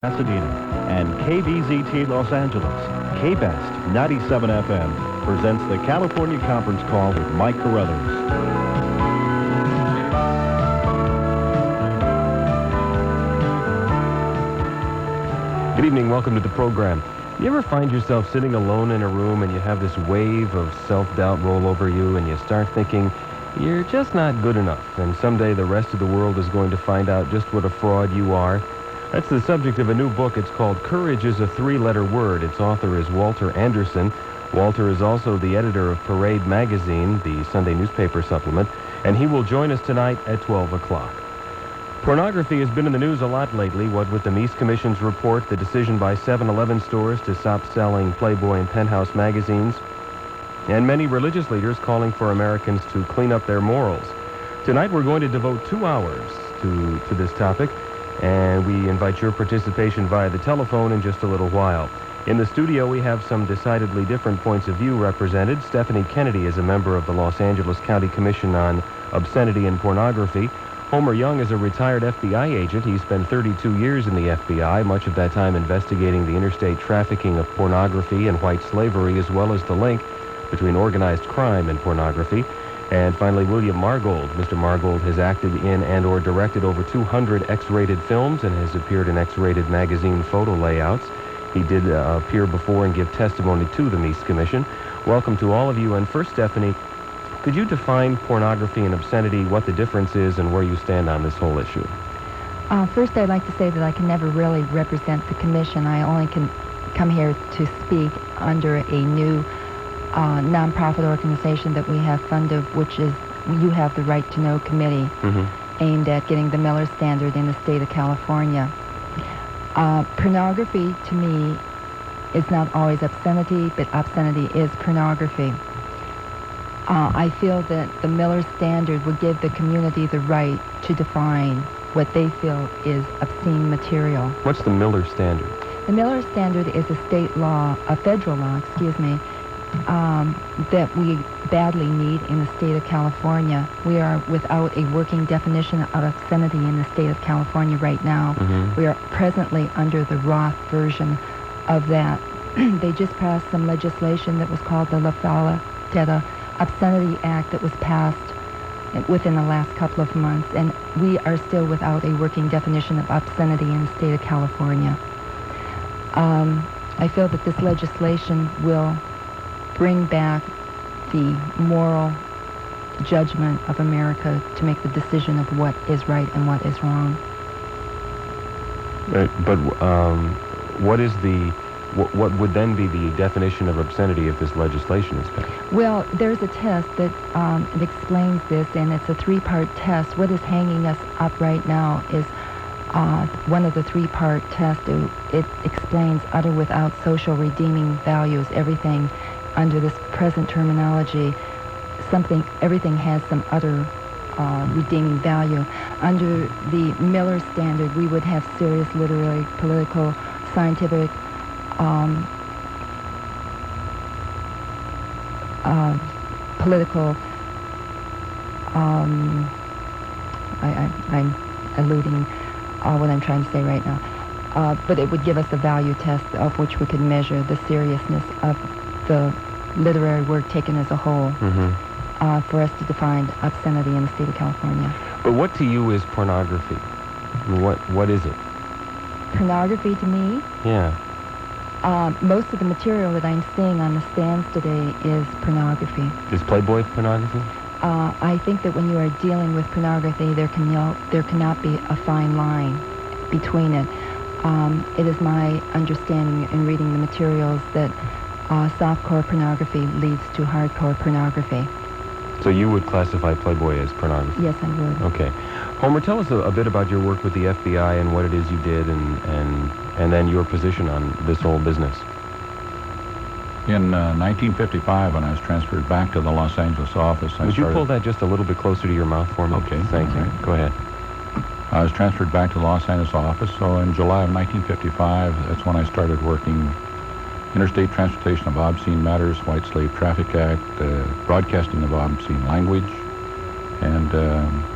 Pasadena, and KBZT Los Angeles, KBEST 97 FM, presents the California Conference Call with Mike Carruthers. Good evening, welcome to the program. You ever find yourself sitting alone in a room and you have this wave of self-doubt roll over you and you start thinking, you're just not good enough, and someday the rest of the world is going to find out just what a fraud you are? That's the subject of a new book. It's called Courage is a Three-Letter Word. Its author is Walter Anderson. Walter is also the editor of Parade magazine, the Sunday newspaper supplement, and he will join us tonight at 12 o'clock. Pornography has been in the news a lot lately, what with the Meese Commission's report, the decision by 7-Eleven stores to stop selling Playboy and Penthouse magazines, and many religious leaders calling for Americans to clean up their morals. Tonight we're going to devote 2 hours to this topic, and we invite your participation via the telephone in just a little while. In the studio, we have some decidedly different points of view represented. Stephanie Kennedy is a member of the Los Angeles County Commission on Obscenity and Pornography. Homer Young is a retired FBI agent. He spent 32 years in the FBI, much of that time investigating the interstate trafficking of pornography and white slavery, as well as the link between organized crime and pornography. And finally, William Margold. Mr. Margold has acted in and or directed over 200 X-rated films and has appeared in X-rated magazine photo layouts. He did appear before and give testimony to the Meese Commission. Welcome to all of you. And first, Stephanie, could you define pornography and obscenity, what the difference is, and where you stand on this whole issue? First, I'd like to say that I can never really represent the Commission. I only can come here to speak under a new nonprofit organization that we have funded, which is You Have the Right to Know Committee, aimed at getting the Miller Standard in the state of California. Pornography, to me, is not always obscenity, but obscenity is pornography. I feel that the Miller Standard would give the community the right to define what they feel is obscene material. What's the Miller Standard? The Miller Standard is a state law, a federal law, excuse me, that we badly need in the state of California. We are without a working definition of obscenity in the state of California right now. We are presently under the Roth version of that. They just passed some legislation that was called the La Fala Detta Obscenity Act that was passed within the last couple of months, and we are still without a working definition of obscenity in the state of California. I feel that this legislation will bring back the moral judgment of America to make the decision of what is right and what is wrong. But what would then be the definition of obscenity if this legislation is passed? Well, there's a test that it explains this, and it's a three-part test. What is hanging us up right now is one of the three-part tests. It explains utter without social redeeming values, everything under this present terminology, everything has some utter redeeming value. Under the Miller Standard, we would have serious literary, political, scientific, political, I'm eluding what I'm trying to say right now, but it would give us a value test of which we could measure the seriousness of the literary work taken as a whole, for us to define obscenity in the state of California. But what to you is pornography? What is it? Pornography to me? Yeah. Most of the material that I'm seeing on the stands today is pornography. Is Playboy pornography? I think that when you are dealing with pornography, there cannot be a fine line between it. It is my understanding in reading the materials that softcore pornography leads to hardcore pornography. So you would classify Playboy as pornography? Yes, I would. Okay. Homer, tell us a bit about your work with the FBI and what it is you did and then your position on this whole business. In 1955, when I was transferred back to the Los Angeles office, Would you pull that just a little bit closer to your mouth for me? Okay. Thank you. Go ahead. I was transferred back to the Los Angeles office, so in July of 1955, that's when I started working interstate transportation of obscene matters, White Slave Traffic Act, broadcasting of obscene language, and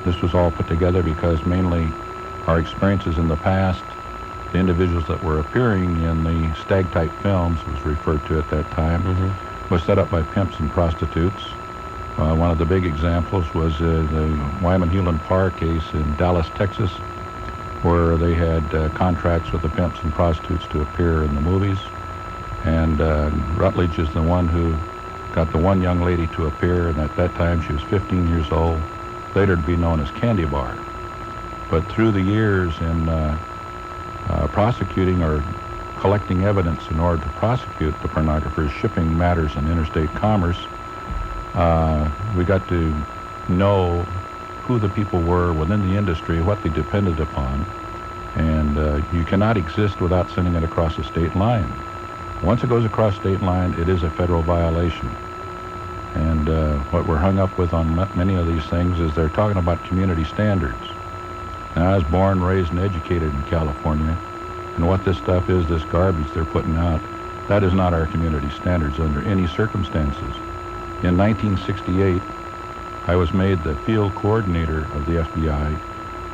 this was all put together because mainly our experiences in the past the individuals that were appearing in the stag-type films, was referred to at that time, was set up by pimps and prostitutes. One of the big examples was the Wyman-Hewlin Parr case in Dallas, Texas, where they had contracts with the pimps and prostitutes to appear in the movies. And Rutledge is the one who got the one young lady to appear, and at that time she was 15 years old, later to be known as Candy Bar. But through the years in prosecuting or collecting evidence in order to prosecute the pornographers, shipping matters in interstate commerce, we got to know who the people were within the industry, what they depended upon, and you cannot exist without sending it across a state line. Once it goes across state line, it is a federal violation. And what we're hung up with on many of these things is they're talking about community standards. Now, I was born, raised, and educated in California, and what this stuff is, this garbage they're putting out, that is not our community standards under any circumstances. In 1968, I was made the field coordinator of the FBI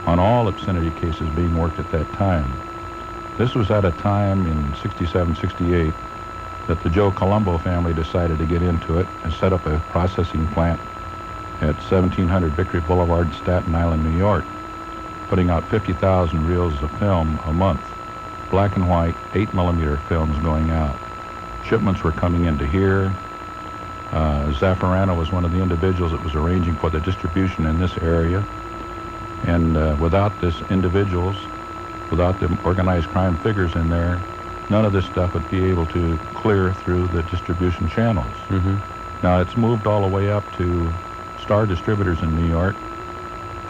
on all obscenity cases being worked at that time. This was at a time in 67, 68 that the Joe Colombo family decided to get into it and set up a processing plant at 1700 Victory Boulevard in Staten Island, New York, putting out 50,000 reels of film a month, black and white, 8mm films going out. Shipments were coming into here. Zaffarano was one of the individuals that was arranging for the distribution in this area. And without this individuals, without the organized crime figures in there, none of this stuff would be able to clear through the distribution channels. Now, it's moved all the way up to Star Distributors in New York,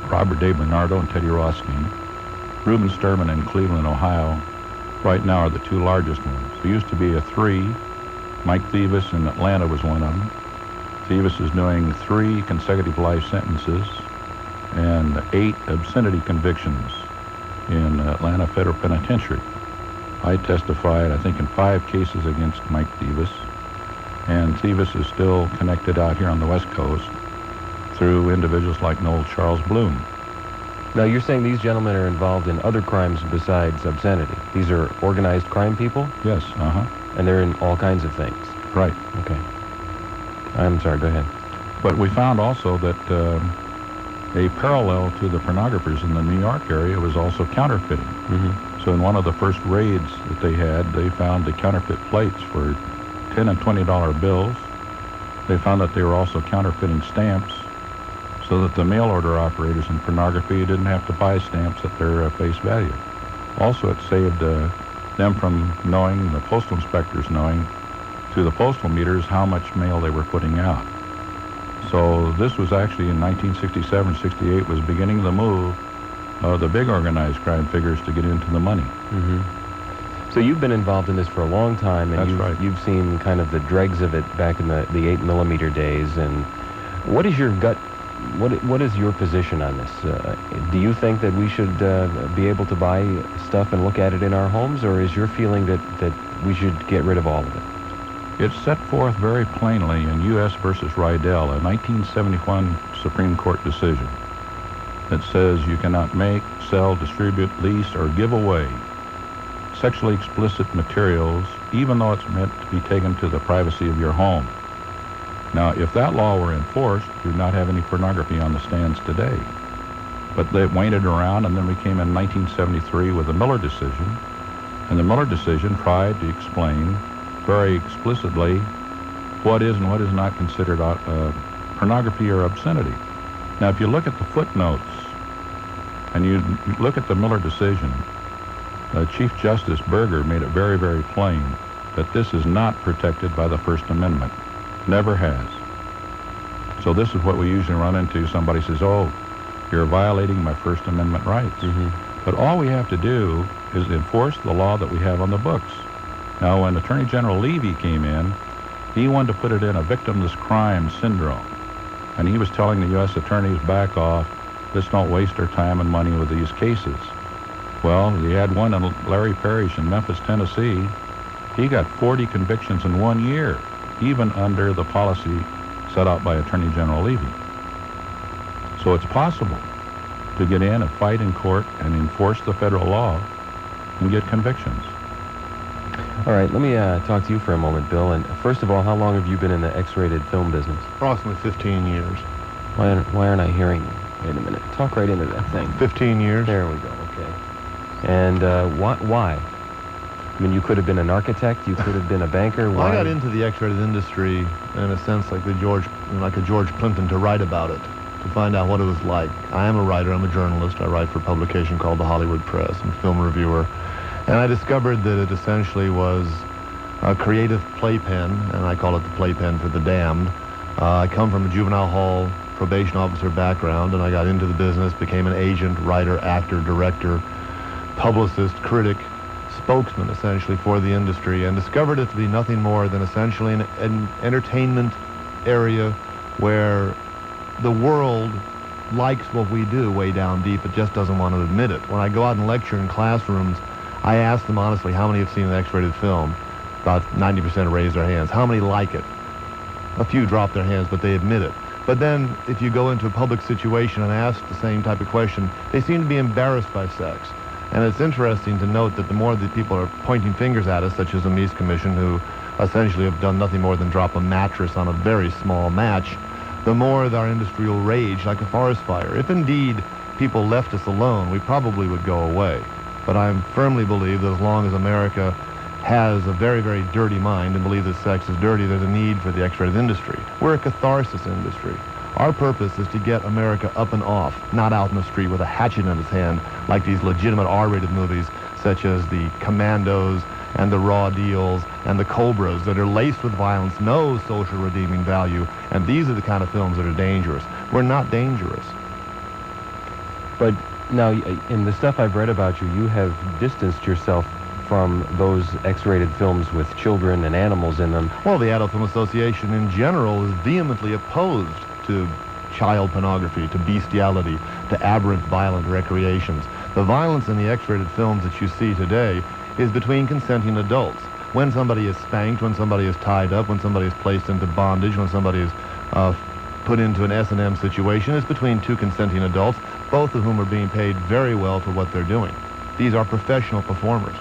Robert DeBernardo and Teddy Rothstein. Reuben Sturman in Cleveland, Ohio, right now are the two largest ones. There used to be a 3. Mike Thieves in Atlanta was one of them. Thieves is doing 3 consecutive life sentences and 8 obscenity convictions in Atlanta Federal Penitentiary. I testified, I think, in 5 cases against Mike Thieves, and Thieves is still connected out here on the West Coast through individuals like Noel Charles Bloom. Now, you're saying these gentlemen are involved in other crimes besides obscenity. These are organized crime people? Yes, And they're in all kinds of things? Right. Okay. I'm sorry, go ahead. But we found also that a parallel to the pornographers in the New York area was also counterfeiting. So in one of the first raids that they had, they found the counterfeit plates for $10 and $20 bills. They found that they were also counterfeiting stamps, so that the mail order operators in pornography didn't have to buy stamps at their face value. Also, it saved them from knowing, the postal inspectors knowing, to the postal meters how much mail they were putting out. So this was actually in 1967, 68 was beginning the move of the big organized crime figures to get into the money. So you've been involved in this for a long time, and That's right. You've seen kind of the dregs of it back in the 8mm days. And what is your gut? What is your position on this? Do you think that we should be able to buy stuff and look at it in our homes, or is your feeling that we should get rid of all of it? It's set forth very plainly in U.S. versus Rydell, a 1971 Supreme Court decision that says you cannot make, sell, distribute, lease, or give away sexually explicit materials, even though it's meant to be taken to the privacy of your home. Now, if that law were enforced, you'd not have any pornography on the stands today. But they waited around, and then we came in 1973 with the Miller decision, and the Miller decision tried to explain very explicitly what is and what is not considered pornography or obscenity. Now, if you look at the footnotes and you look at the Miller decision, Chief Justice Berger made it very, very plain that this is not protected by the First Amendment. Never has. So this is what we usually run into. Somebody says, oh, you're violating my First Amendment rights. But all we have to do is enforce the law that we have on the books. Now, when Attorney General Levy came in, he wanted to put it in a victimless crime syndrome. And he was telling the U.S. attorneys, back off, let's don't waste our time and money with these cases. Well, he had one in Larry Parrish in Memphis, Tennessee. He got 40 convictions in 1 year, even under the policy set out by Attorney General Levy. So it's possible to get in and fight in court and enforce the federal law and get convictions. All right, let me talk to you for a moment, Bill. And first of all, how long have you been in the X-rated film business? Approximately 15 years. Why aren't I hearing you? Wait a minute. Talk right into that thing. 15 years. There we go. Okay. And why? I mean, you could have been an architect. You could have been a banker. Well, Why? I got into the X-rated industry in a sense like a George Plimpton, to write about it, to find out what it was like. I am a writer. I'm a journalist. I write for a publication called The Hollywood Press. I'm a film reviewer. And I discovered that it essentially was a creative playpen, and I call it the playpen for the damned. I come from a juvenile hall probation officer background, and I got into the business, became an agent, writer, actor, director, publicist, critic, spokesman essentially for the industry, and discovered it to be nothing more than essentially an entertainment area where the world likes what we do way down deep. It just doesn't want to admit it. When I go out and lecture in classrooms, I ask them honestly how many have seen an X-rated film. About 90% raise their hands. How many like it? A few drop their hands, but they admit it. But then if you go into a public situation and ask the same type of question, they seem to be embarrassed by sex. And it's interesting to note that the more that people are pointing fingers at us, such as the Mies Commission, who essentially have done nothing more than drop a mattress on a very small match, the more our industry will rage like a forest fire. If indeed people left us alone, we probably would go away. But I firmly believe that as long as America has a very, very dirty mind and believes that sex is dirty, there's a need for the X-rated industry. We're a catharsis industry. Our purpose is to get America up and off, not out in the street with a hatchet in his hand like these legitimate R-rated movies such as the Commandos and the Raw Deals and the Cobras that are laced with violence, no social redeeming value, and these are the kind of films that are dangerous. We're not dangerous. But now, in the stuff I've read about you, you have distanced yourself from those X-rated films with children and animals in them. Well, the Adult Film Association in general is vehemently opposed to child pornography, to bestiality, to aberrant violent recreations. The violence in the X-rated films that you see today is between consenting adults. When somebody is spanked, when somebody is tied up, when somebody is placed into bondage, when somebody is put into an S&M situation, it's between two consenting adults, both of whom are being paid very well for what they're doing. These are professional performers.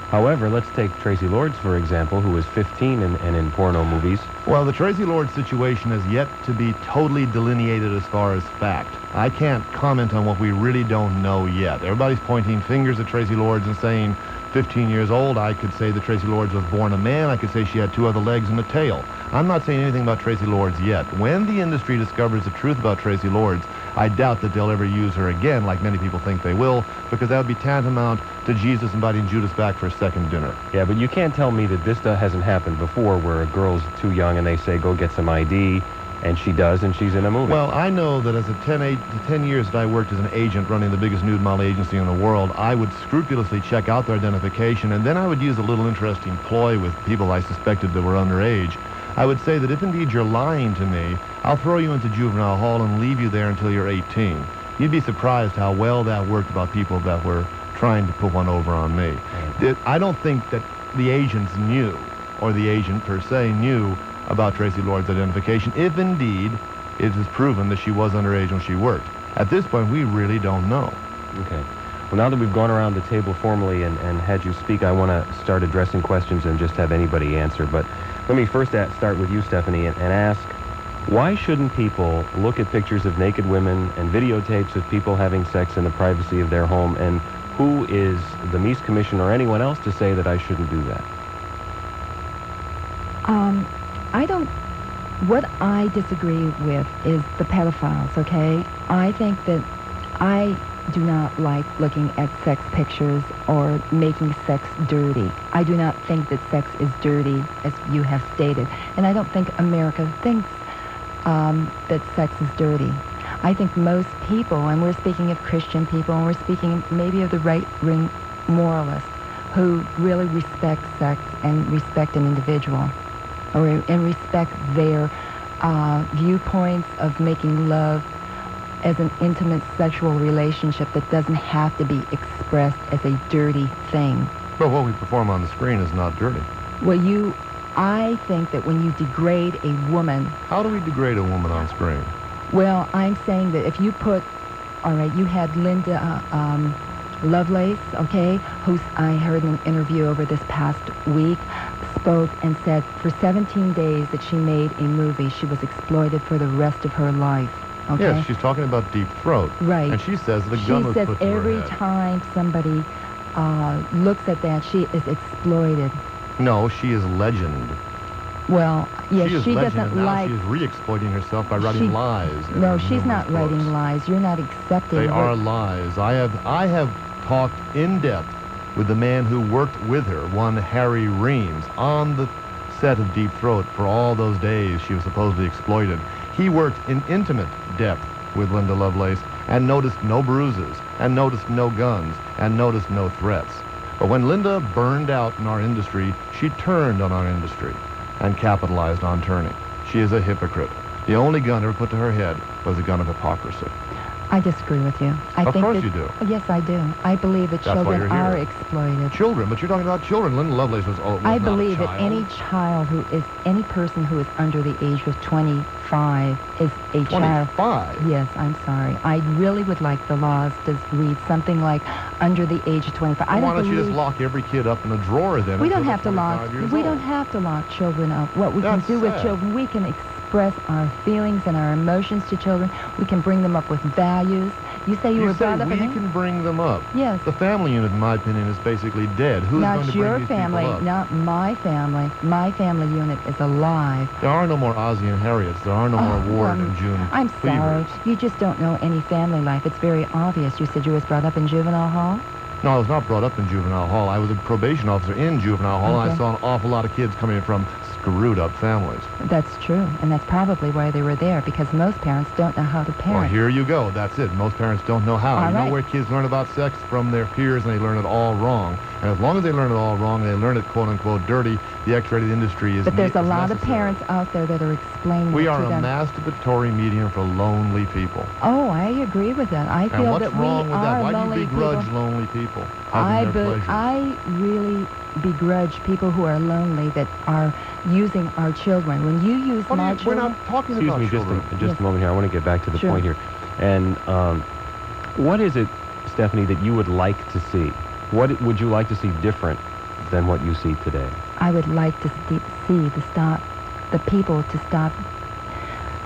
However, let's take Tracy Lords, for example, who was 15 and in porno movies. Well, the Tracy Lords situation has yet to be totally delineated as far as fact. I can't comment on what we really don't know yet. Everybody's pointing fingers at Tracy Lords and saying 15 years old. I could say that Tracy Lords was born a man. I could say she had two other legs and a tail. I'm not saying anything about Tracy Lords yet. When the industry discovers the truth about Tracy Lords, I doubt that they'll ever use her again, like many people think they will, because that would be tantamount to Jesus inviting Judas back for a second dinner. Yeah, but you can't tell me that this hasn't happened before, where a girl's too young and they say, go get some ID, and she does, and she's in a movie. Well, I know that as 10 years that I worked as an agent running the biggest nude model agency in the world, I would scrupulously check out their identification, and then I would use a little interesting ploy with people I suspected that were underage. I would say that if indeed you're lying to me, I'll throw you into juvenile hall and leave you there until you're 18. You'd be surprised how well that worked about people that were trying to put one over on me. I don't think that the agents knew, or the agent per se knew, about Tracy Lords' identification, if indeed it is proven that she was underage when she worked. At this point, we really don't know. Okay. Well, now that we've gone around the table formally and had you speak, I want to start addressing questions and just have anybody answer. But let me first start with you, Stephanie, and ask, why shouldn't people look at pictures of naked women and videotapes of people having sex in the privacy of their home? And who is the Mies Commission or anyone else to say that I shouldn't do that? What I disagree with is the pedophiles, okay? I think that I do not like looking at sex pictures or making sex dirty. I do not think that sex is dirty, as you have stated. And I don't think America thinks that sex is dirty. I think most people, and we're speaking of Christian people, and we're speaking maybe of the right-wing moralists, who really respect sex and respect an individual, and respect their viewpoints of making love as an intimate sexual relationship that doesn't have to be expressed as a dirty thing. But what we perform on the screen is not dirty. Well, I think that when you degrade a woman... How do we degrade a woman on screen? Well, I'm saying that if you put... All right, you had Linda Lovelace, okay, who I heard in an interview over this past week, spoke and said for 17 days that she made a movie, she was exploited for the rest of her life. Okay? Yes, she's talking about Deep Throat. Right. And she says the gun was She put says to her every head. time somebody looks at that, she is exploited. No, she is legend. Well, yes, she is she legend, doesn't and now like... she is re-exploiting herself by writing She- lies. in No, her she's not numerous writing books. lies. You're not accepting... They what- are lies. I have talked in depth with the man who worked with her, one Harry Reams, on the set of Deep Throat for all those days she was supposedly exploited. He worked in intimate depth with Linda Lovelace and noticed no bruises, and noticed no guns, and noticed no threats. But when Linda burned out in our industry, she turned on our industry and capitalized on turning. She is a hypocrite. The only gun ever put to her head was a gun of hypocrisy. I disagree with you. I Of think course that, you do. Yes, I do. I believe that That's why children you're are here. exploited. Children, but you're talking about children. Linda Lovelace was I not believe a that any person who is under the age of 25 is a child. 25. Yes, I'm sorry. I really would like the laws to read something like under the age of 25. I Why don't don't you believe just lock every kid up in a drawer then? we until don't they're have to lock. 25 years We old? don't have to lock children up. What we That's can do with sad. children, we can express our feelings and our emotions to children. We can bring them up with values. You say you were say brought up we in... can bring them up. Yes. The family unit, in my opinion, is basically dead. Who's going Not to bring your these family, people up? not my family. My family unit is alive. There are no more Ozzie and Harriets. There are no more Ward and June I'm sorry. Cleavers. You just don't know any family life. It's very obvious. You said you was brought up in juvenile hall? No, I was not brought up in juvenile hall. I was a probation officer in juvenile hall, and I Okay. saw an awful lot of kids coming from screwed up families. That's true. And that's probably why they were there, because most parents don't know how to parent. Well, here you go. That's it. Most parents don't know how. All You know right. where kids learn about sex? From their peers, and they learn it all wrong. And as long as they learn it all wrong, and they learn it quote-unquote dirty, the X-rated industry is But there's a is lot of necessary. parents out there that are explaining We it are to a them. masturbatory medium for lonely people. Oh, I agree with that. I And feel what's that wrong we with are that? Why do lonely you begrudge people. lonely people having their pleasures? I really begrudge people who are lonely that are using our children. When you use What do my you- we're children... not talking Excuse about me children. just Yes. a moment here. I want to get back to the Sure. point here. And what is it, Stephanie, that you would like to see? What would you like to see different than what you see today? I would like to see the people to stop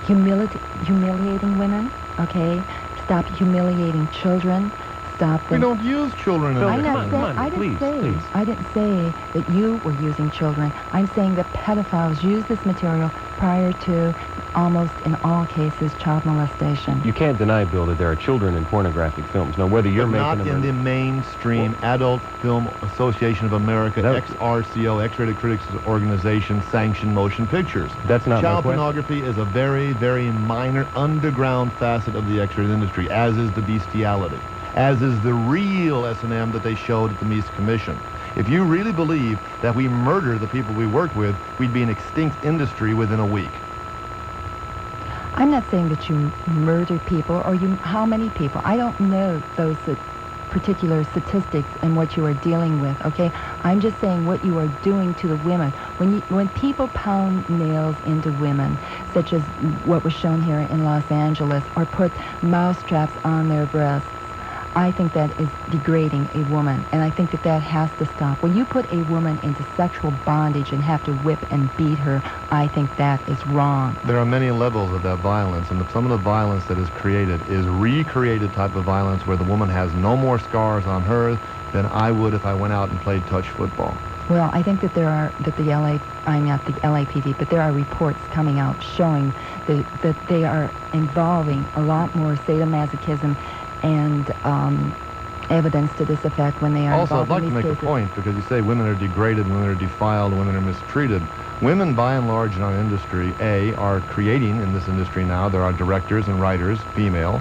humiliating women, okay? Stop humiliating children. Stop We them. don't use children in Bill, I'm this come not on, saying, come on, I didn't please, say, please. I didn't say that you were using children. I'm saying that pedophiles use this material prior to, almost in all cases, child molestation. You can't deny, Bill, that there are children in pornographic films. Now, whether you're But making not them in or the mainstream Adult Film Association of America, That- XRCO, X-Rated Critics Organization, sanctioned motion pictures. That's not my Child question. pornography is a very, very minor underground facet of the X-rated industry, as is the bestiality, as is the real S&M that they showed at the Mies Commission. If you really believe that we murder the people we work with, we'd be an extinct industry within a week. I'm not saying that you murder people or how many people. I don't know those particular statistics and what you are dealing with, okay? I'm just saying what you are doing to the women. When people pound nails into women, such as what was shown here in Los Angeles, or put mouse traps on their breasts, I think that is degrading a woman, and I think that that has to stop. When you put a woman into sexual bondage and have to whip and beat her, I think that is wrong. There are many levels of that violence, and some of the violence that is created is recreated type of violence where the woman has no more scars on her than I would if I went out and played touch football. Well, I think that I'm not the LAPD, but there are reports coming out showing that they are involving a lot more sadomasochism and evidence to this effect when they are Also, I'd involved like to in make these a cases. point, because you say women are degraded, women are defiled, women are mistreated. Women, by and large, in our industry, are creating in this industry now. There are directors and writers, female,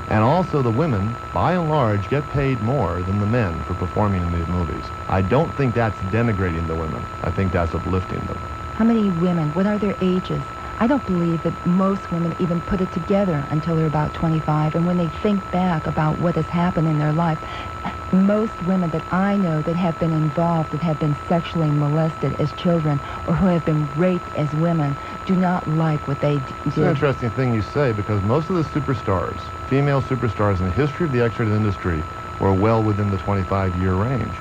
and also the women, by and large, get paid more than the men for performing in these movies. I don't think that's denigrating the women. I think that's uplifting them. How many women, what are their ages? I don't believe that most women even put it together until they're about 25. And when they think back about what has happened in their life, most women that I know that have been involved, that have been sexually molested as children, or who have been raped as women, do not like what they It's an did. interesting thing you say, because most of the superstars, female superstars in the history of the X-rated industry, were well within the 25-year range.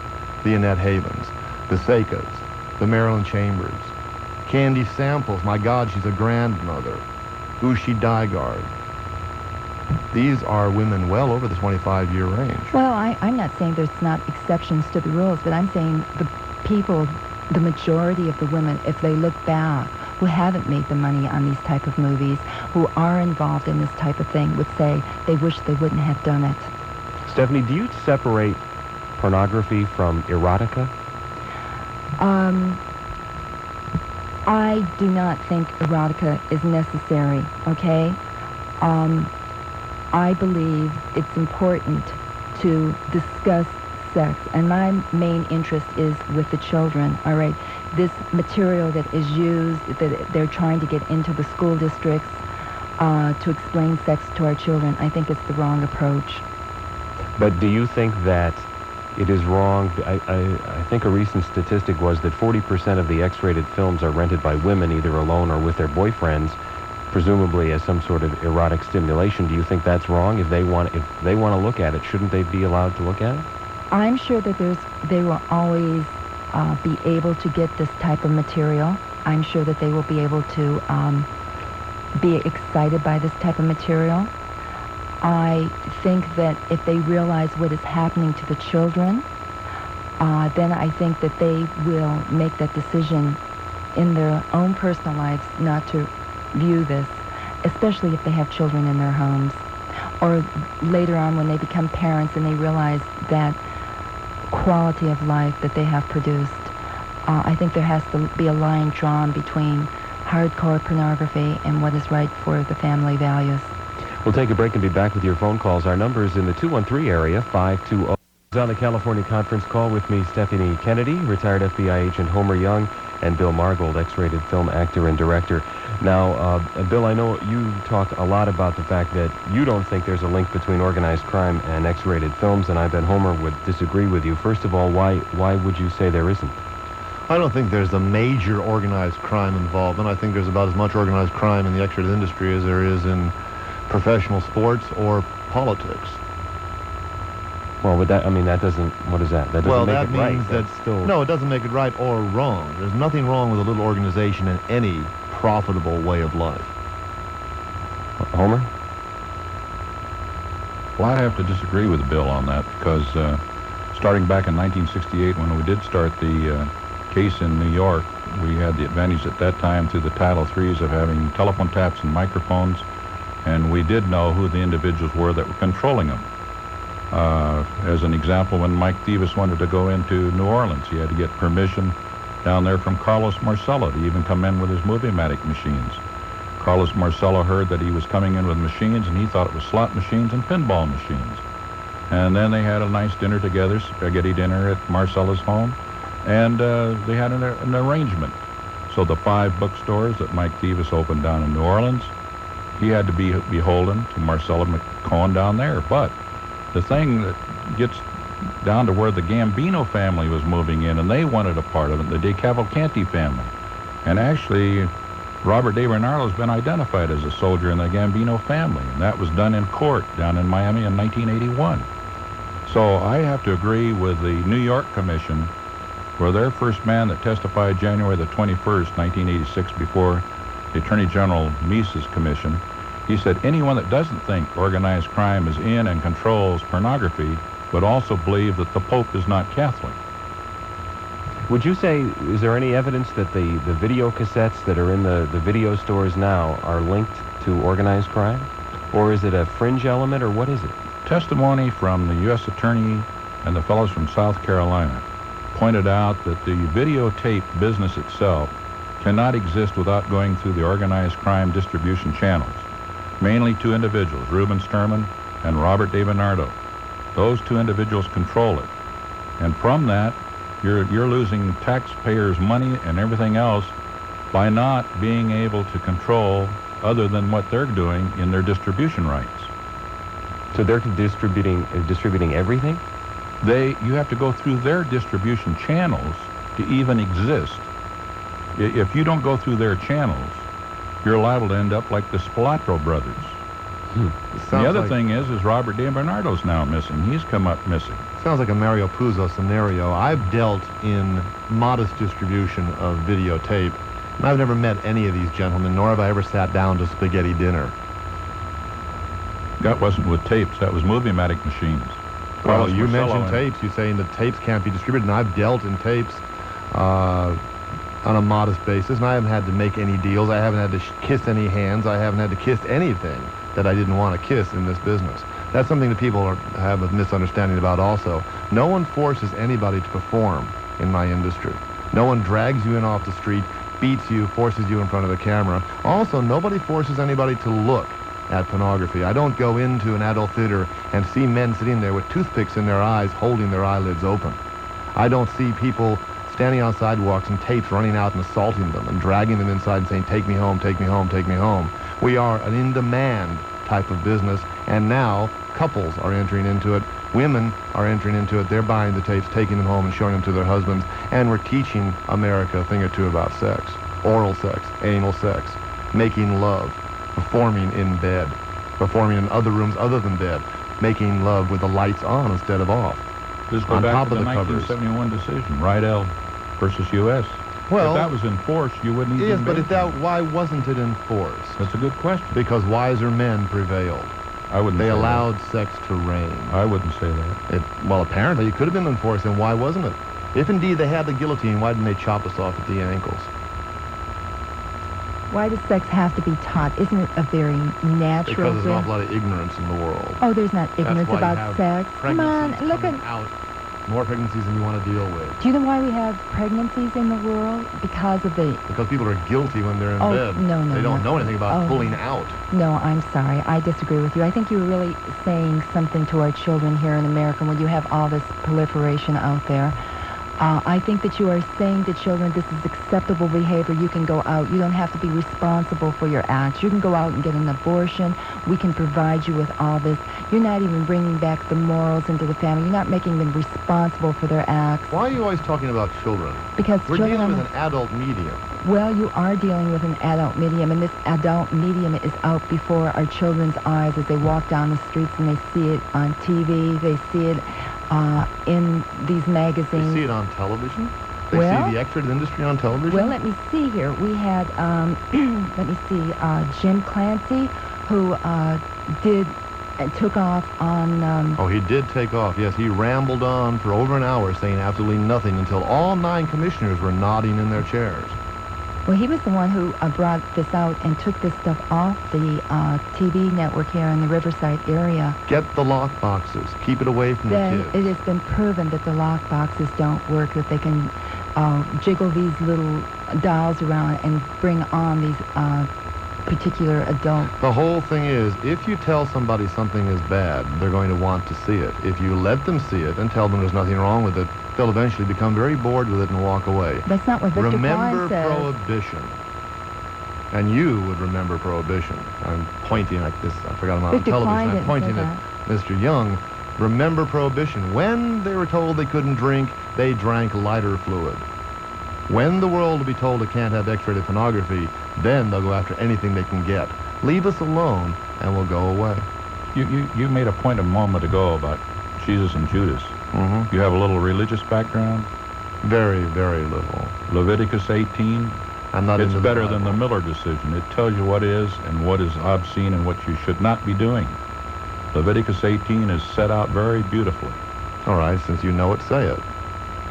The Annette Havens, the Sekas, the Marilyn Chambers, Candy Samples, my God, she's a grandmother, Ushi Dygard. These are women well over the 25-year range. Well, I'm not saying there's not exceptions to the rules, but I'm saying the people, the majority of the women, if they look back, who haven't made the money on these type of movies, who are involved in this type of thing, would say they wish they wouldn't have done it. Stephanie, do you separate pornography from erotica? I do not think erotica is necessary, okay? I believe it's important to discuss sex, and my main interest is with the children, all right? This material that is used, that they're trying to get into the school districts to explain sex to our children, I think it's the wrong approach. But do you think that it is wrong? I think a recent statistic was that 40% of the X-rated films are rented by women, either alone or with their boyfriends, presumably as some sort of erotic stimulation. Do you think that's wrong? If they want to look at it, shouldn't they be allowed to look at it? I'm sure that they will always be able to get this type of material. I'm sure that they will be able to be excited by this type of material. I think that if they realize what is happening to the children, then I think that they will make that decision in their own personal lives not to view this, especially if they have children in their homes. Or later on when they become parents and they realize that quality of life that they have produced. I think there has to be a line drawn between hardcore pornography and what is right for the family values. We'll take a break and be back with your phone calls. Our number is in the 213 area, 520. On the California conference call with me, Stephanie Kennedy, retired FBI agent Homer Young, and Bill Margold, X-rated film actor and director. Now, Bill, I know you talk a lot about the fact that you don't think there's a link between organized crime and X-rated films, and I bet Homer would disagree with you. First of all, why would you say there isn't? I don't think there's a major organized crime involvement. I think there's about as much organized crime in the X-rated industry as there is in professional sports or politics. Well, that doesn't, what is that? That doesn't make it right. Means that still... No, it doesn't make it right or wrong. There's nothing wrong with a little organization in any profitable way of life. Homer? Well, I have to disagree with Bill on that because starting back in 1968 when we did start the case in New York, we had the advantage at that time through the Title IIIs of having telephone taps and microphones, and we did know who the individuals were that were controlling them. As an example, when Mike Davis wanted to go into New Orleans, he had to get permission down there from Carlos Marcello to even come in with his Movie-Matic machines. Carlos Marcello heard that he was coming in with machines, and he thought it was slot machines and pinball machines. And then they had a nice dinner together, spaghetti dinner at Marcello's home, and they had an arrangement. So the 5 bookstores that Mike Davis opened down in New Orleans, he had to be beholden to Marcello McCohen down there. But the thing that gets down to where the Gambino family was moving in, and they wanted a part of it, the De Cavalcanti family. And actually, Robert De Bernardo has been identified as a soldier in the Gambino family, and that was done in court down in Miami in 1981. So I have to agree with the New York Commission, where their first man that testified January the 21st, 1986, before the Attorney General Mises Commission, he said anyone that doesn't think organized crime is in and controls pornography would also believe that the Pope is not Catholic. Would you say, is there any evidence that the video cassettes that are in the video stores now are linked to organized crime? Or is it a fringe element, or what is it? Testimony from the U.S. Attorney and the fellows from South Carolina pointed out that the videotape business itself cannot exist without going through the organized crime distribution channels. Mainly 2 individuals, Reuben Sturman and Robert De Bernardo. Those 2 individuals control it. And from that, you're losing taxpayers' money and everything else by not being able to control other than what they're doing in their distribution rights. So they're distributing everything? You have to go through their distribution channels to even exist. If you don't go through their channels, you're liable to end up like the Spilotro brothers, The other thing is Robert DiBernardo's now missing. He's come up missing. Sounds like a Mario Puzo scenario. I've dealt in modest distribution of videotape, and I've never met any of these gentlemen, nor have I ever sat down to spaghetti dinner. That wasn't with tapes. That was Movie-matic machines. Well, you mentioned tapes. You're saying that tapes can't be distributed, and I've dealt in tapes on a modest basis, and I haven't had to make any deals. I haven't had to kiss any hands. I haven't had to kiss anything that I didn't want to kiss in this business. That's something that people have a misunderstanding about also. No one forces anybody to perform in my industry. No one drags you in off the street, beats you, forces you in front of the camera. Also, nobody forces anybody to look at pornography. I don't go into an adult theater and see men sitting there with toothpicks in their eyes holding their eyelids open. I don't see people standing on sidewalks and tapes running out and assaulting them and dragging them inside and saying, take me home, take me home, take me home. We are an in-demand type of business, and now couples are entering into it. Women are entering into it. They're buying the tapes, taking them home and showing them to their husbands, and we're teaching America a thing or two about sex. Oral sex, anal sex, making love, performing in bed, performing in other rooms other than bed, making love with the lights on instead of off. This goes on back top to of the the covers. 1971 decision, Rydell versus U.S. Well, if that was enforced, you wouldn't even yes, be but if there. that, why wasn't it enforced? That's a good question. Because wiser men prevailed. I wouldn't They say allowed sex to reign. that. I wouldn't say that. Well, apparently it could have been enforced, and why wasn't it? If indeed they had the guillotine, why didn't they chop us off at the ankles? Why does sex have to be taught? Isn't it a very natural Because there's an thing? awful lot of ignorance in the world. Oh, there's not ignorance That's why you about have sex. Come on, pregnancies look coming at... out. More pregnancies than you want to deal with. Do you know why we have pregnancies in the world? Because of the... Because people are guilty when they're in Oh, bed. no, They don't no. know anything about Oh. pulling out. No, I'm sorry. I disagree with you. I think you're really saying something to our children here in America when you have all this proliferation out there. I think that you are saying to children, this is acceptable behavior. You can go out. You don't have to be responsible for your acts. You can go out and get an abortion. We can provide you with all this. You're not even bringing back the morals into the family. You're not making them responsible for their acts. Why are you always talking about children? Because We're children dealing with an adult medium. Well, you are dealing with an adult medium, and this adult medium is out before our children's eyes as they walk down the streets and they see it on TV, they see it in these magazines. They see it on television. They Well- see the X-rated industry on television. Well, let me see here. We had, let me see, Jim Clancy, who took off on... Oh, he did take off. Yes, he rambled on for over an hour saying absolutely nothing until all 9 commissioners were nodding in their chairs. Well, he was the one who brought this out and took this stuff off the TV network here in the Riverside area. Get the lock boxes. Keep it away from the Then kids. it has been proven that the lock boxes don't work, that they can jiggle these little dolls around and bring on these particular adult. The whole thing is, if you tell somebody something is bad, they're going to want to see it. If you let them see it and tell them there's nothing wrong with it, they'll eventually become very bored with it and walk away. That's not what Victor Remember Klein says. Prohibition. And you would remember Prohibition. I'm pointing like this. I forgot I'm on Victor television. Klein I'm didn't pointing say at Mr. Young. Remember Prohibition. When they were told they couldn't drink, they drank lighter fluid. When the world will be told it can't have X-rated pornography, then they'll go after anything they can get. Leave us alone, and we'll go away. You made a point a moment ago about Jesus and Judas. Mm-hmm. You have a little religious background. Very, very little. Leviticus 18. I'm not It's into the better than the Bible. Miller decision. It tells you what is and what is obscene and what you should not be doing. Leviticus 18 is set out very beautifully. All right, since you know it, say it.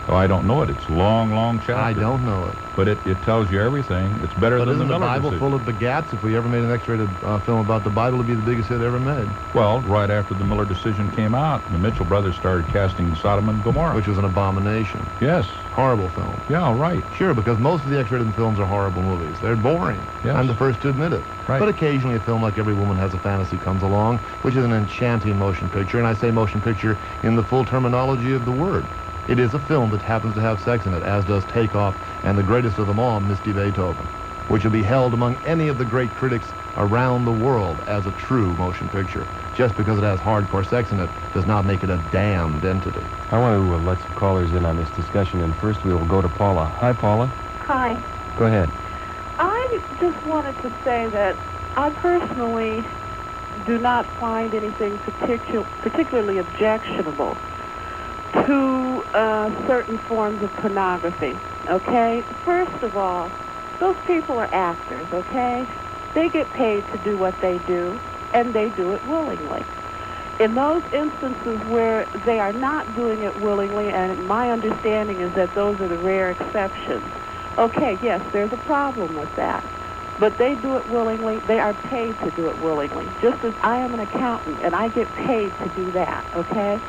Oh, I don't know it. It's a long, long chapter. I don't know it. But it tells you everything. It's better But than isn't the the Miller Bible decision. full of begats? If we ever made an X-rated film about the Bible, it'd be the biggest hit ever made. Well, right after the Miller decision came out, the Mitchell brothers started casting Sodom and Gomorrah. Which was an abomination. Yes. Horrible film. Yeah, right. Sure, because most of the X-rated films are horrible movies. They're boring. Yes. I'm the first to admit it. Right. But occasionally a film like Every Woman Has a Fantasy comes along, which is an enchanting motion picture, and I say motion picture in the full terminology of the word. It is a film that happens to have sex in it, as does Take Off, and the greatest of them all, Misty Beethoven, which will be held among any of the great critics around the world as a true motion picture. Just because it has hardcore sex in it does not make it a damned entity. I want to let some callers in on this discussion, and first we will go to Paula. Hi, Paula. Hi. Go ahead. I just wanted to say that I personally do not find anything particularly objectionable to certain forms of pornography, okay? First of all, those people are actors, okay? They get paid to do what they do, and they do it willingly. In those instances where they are not doing it willingly, and my understanding is that those are the rare exceptions, okay, yes, there's a problem with that. But they do it willingly. They are paid to do it willingly. Just as I am an accountant, and I get paid to do that, okay?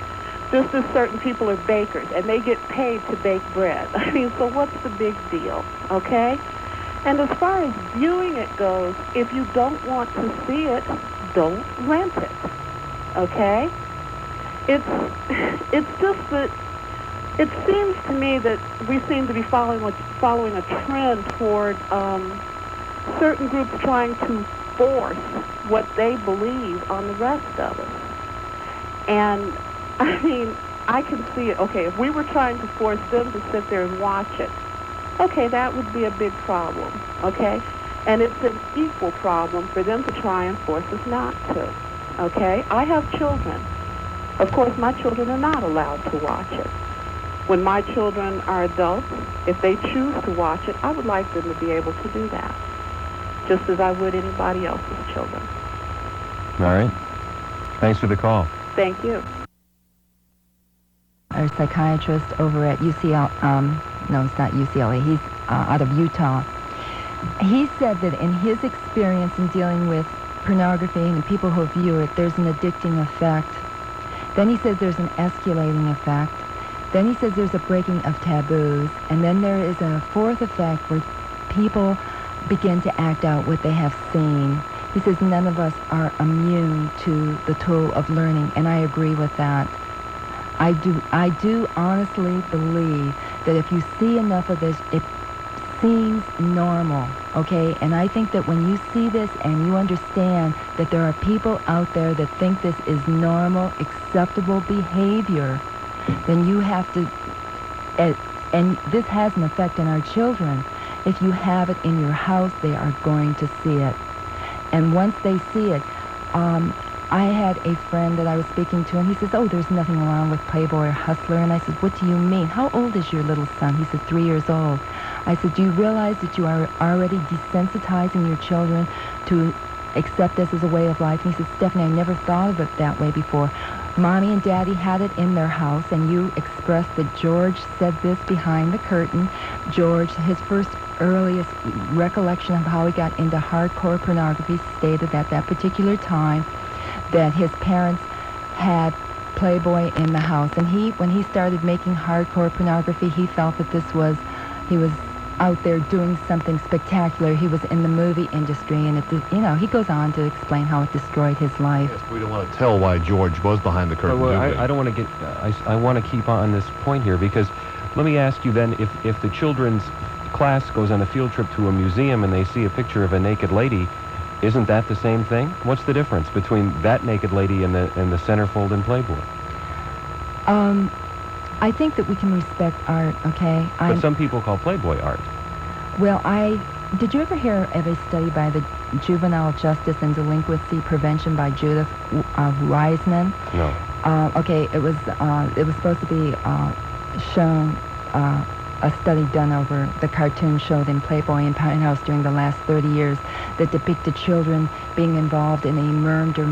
Just as certain people are bakers, and they get paid to bake bread. I mean, so what's the big deal, okay? And as far as viewing it goes, if you don't want to see it, don't rent it, okay? It's just that it seems to me that we seem to be following a trend toward certain groups trying to force what they believe on the rest of us. And, I mean, I can see it. Okay, if we were trying to force them to sit there and watch it, okay, that would be a big problem, okay? And it's an equal problem for them to try and force us not to, okay? I have children. Of course, my children are not allowed to watch it. When my children are adults, if they choose to watch it, I would like them to be able to do that, just as I would anybody else's children. All right. Thanks for the call. Thank you. Our psychiatrist over at UCLA, no, it's not UCLA, he's out of Utah. He said that in his experience in dealing with pornography and the people who view it, there's an addicting effect. Then he says there's an escalating effect. Then he says there's a breaking of taboos. And then there is a fourth effect where people begin to act out what they have seen. He says none of us are immune to the tool of learning, and I agree with that. I do honestly believe that if you see enough of this, it seems normal, okay? And I think that when you see this and you understand that there are people out there that think this is normal, acceptable behavior, then you have to, and this has an effect on our children. If you have it in your house, they are going to see it. And once they see it, I had a friend that I was speaking to, and he says, oh, there's nothing wrong with Playboy or Hustler. And I said, what do you mean? How old is your little son? He said, 3 years old. I said, do you realize that you are already desensitizing your children to accept this as a way of life? And he said, Stephanie, I never thought of it that way before. Mommy and Daddy had it in their house, and you expressed that George said this behind the curtain. George, his first earliest recollection of how he got into hardcore pornography, stated at that particular time that his parents had Playboy in the house. And when he started making hardcore pornography, he felt that he was out there doing something spectacular. He was in the movie industry, and he goes on to explain how it destroyed his life. Yes, we don't want to tell why George was behind the curtain. Well, I don't want to get. I want to keep on this point here, because let me ask you then: if the children's class goes on a field trip to a museum and they see a picture of a naked lady, isn't that the same thing? What's the difference between that naked lady and the centerfold in Playboy? I think that we can respect art, okay? But some people call Playboy art. Well, did you ever hear of a study by the Juvenile Justice and Delinquency Prevention by Judith Reisman? No. Okay, it was supposed to be shown, a study done over the cartoon showed in Playboy and Penthouse during the last 30 years that depicted children being involved in a maimed or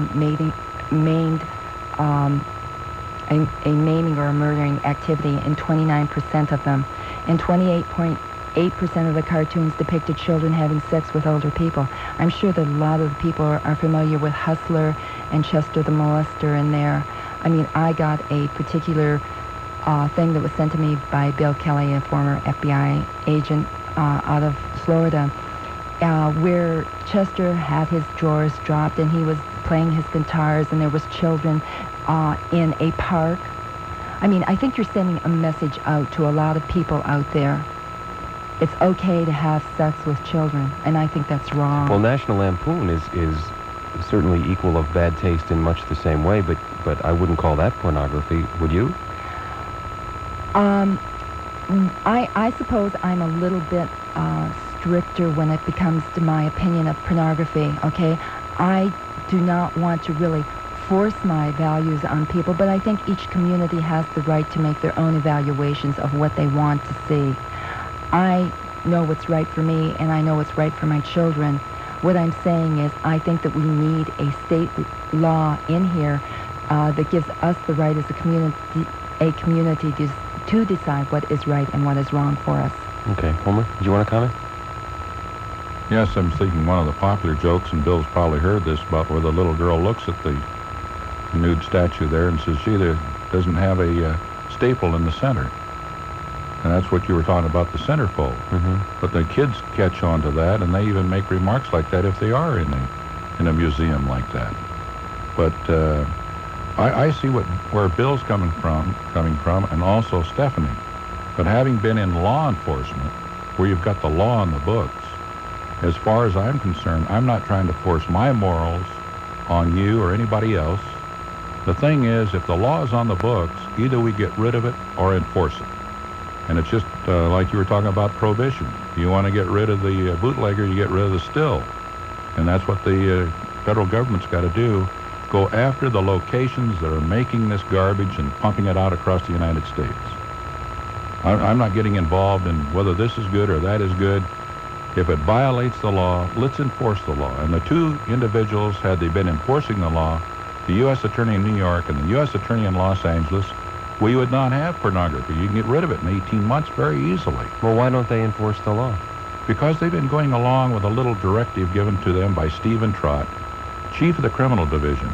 a maiming or a murdering activity in 29% of them, and 28.8% of the cartoons depicted children having sex with older people. I'm sure that a lot of the people are familiar with Hustler and Chester the Molester in there. I mean, I got a particular thing that was sent to me by Bill Kelly, a former FBI agent out of Florida, where Chester had his drawers dropped and he was playing his guitars, and there was children in a park. I mean, I think you're sending a message out to a lot of people out there. It's okay to have sex with children, and I think that's wrong. Well, National Lampoon is certainly equal of bad taste in much the same way, but I wouldn't call that pornography, would you? I suppose I'm a little bit stricter when it comes to my opinion of pornography, okay? I do not want to really force my values on people, but I think each community has the right to make their own evaluations of what they want to see. I know what's right for me, and I know what's right for my children. What I'm saying is I think that we need a state law in here that gives us the right as a community to decide what is right and what is wrong for us. Okay, Homer, do you want to comment? Yes, I'm thinking one of the popular jokes, and Bill's probably heard this, about where the little girl looks at the nude statue there and says, gee, there doesn't have a staple in the center. And that's what you were talking about, the centerfold. Mm-hmm. But the kids catch on to that, and they even make remarks like that if they are in a museum like that. But I see where Bill's coming from, and also Stephanie. But having been in law enforcement, where you've got the law on the books, as far as I'm concerned, I'm not trying to force my morals on you or anybody else. The thing is, if the law is on the books, either we get rid of it or enforce it. And it's just like you were talking about prohibition. You want to get rid of the bootlegger, you get rid of the still. And that's what the federal government's got to do. Go after the locations that are making this garbage and pumping it out across the United States. I'm not getting involved in whether this is good or that is good. If it violates the law, let's enforce the law. And the two individuals, had they been enforcing the law, the U.S. Attorney in New York and the U.S. Attorney in Los Angeles, we would not have pornography. You can get rid of it in 18 months very easily. Well, why don't they enforce the law? Because they've been going along with a little directive given to them by Stephen Trott, Chief of the Criminal Division.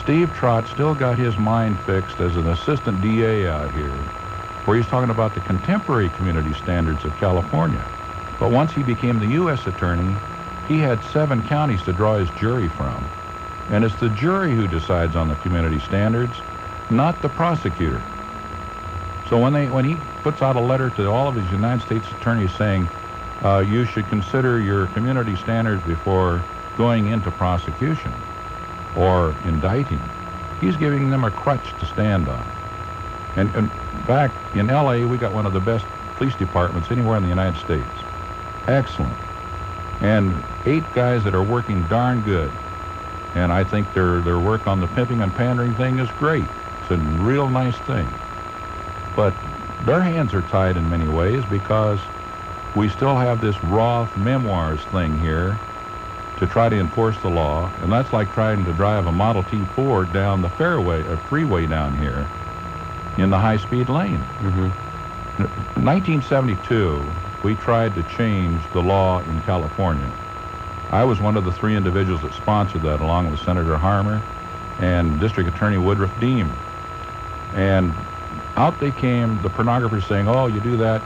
Steve Trott still got his mind fixed as an assistant DA out here, where he's talking about the contemporary community standards of California. But once he became the U.S. Attorney, he had 7 counties to draw his jury from. And it's the jury who decides on the community standards, not the prosecutor. So when he puts out a letter to all of his United States attorneys saying, you should consider your community standards before going into prosecution or indicting, he's giving them a crutch to stand on. And back in L.A., we got one of the best police departments anywhere in the United States. Excellent. And 8 guys that are working darn good. And I think their work on the pimping and pandering thing is great. It's a real nice thing. But their hands are tied in many ways because we still have this Roth Memoirs thing here to try to enforce the law. And that's like trying to drive a Model T Ford down the freeway down here in the high-speed lane. Mm-hmm. In 1972, we tried to change the law in California. I was one of the 3 individuals that sponsored that, along with Senator Harmer and District Attorney Woodruff Deem. And out they came, the pornographers saying, oh, you do that,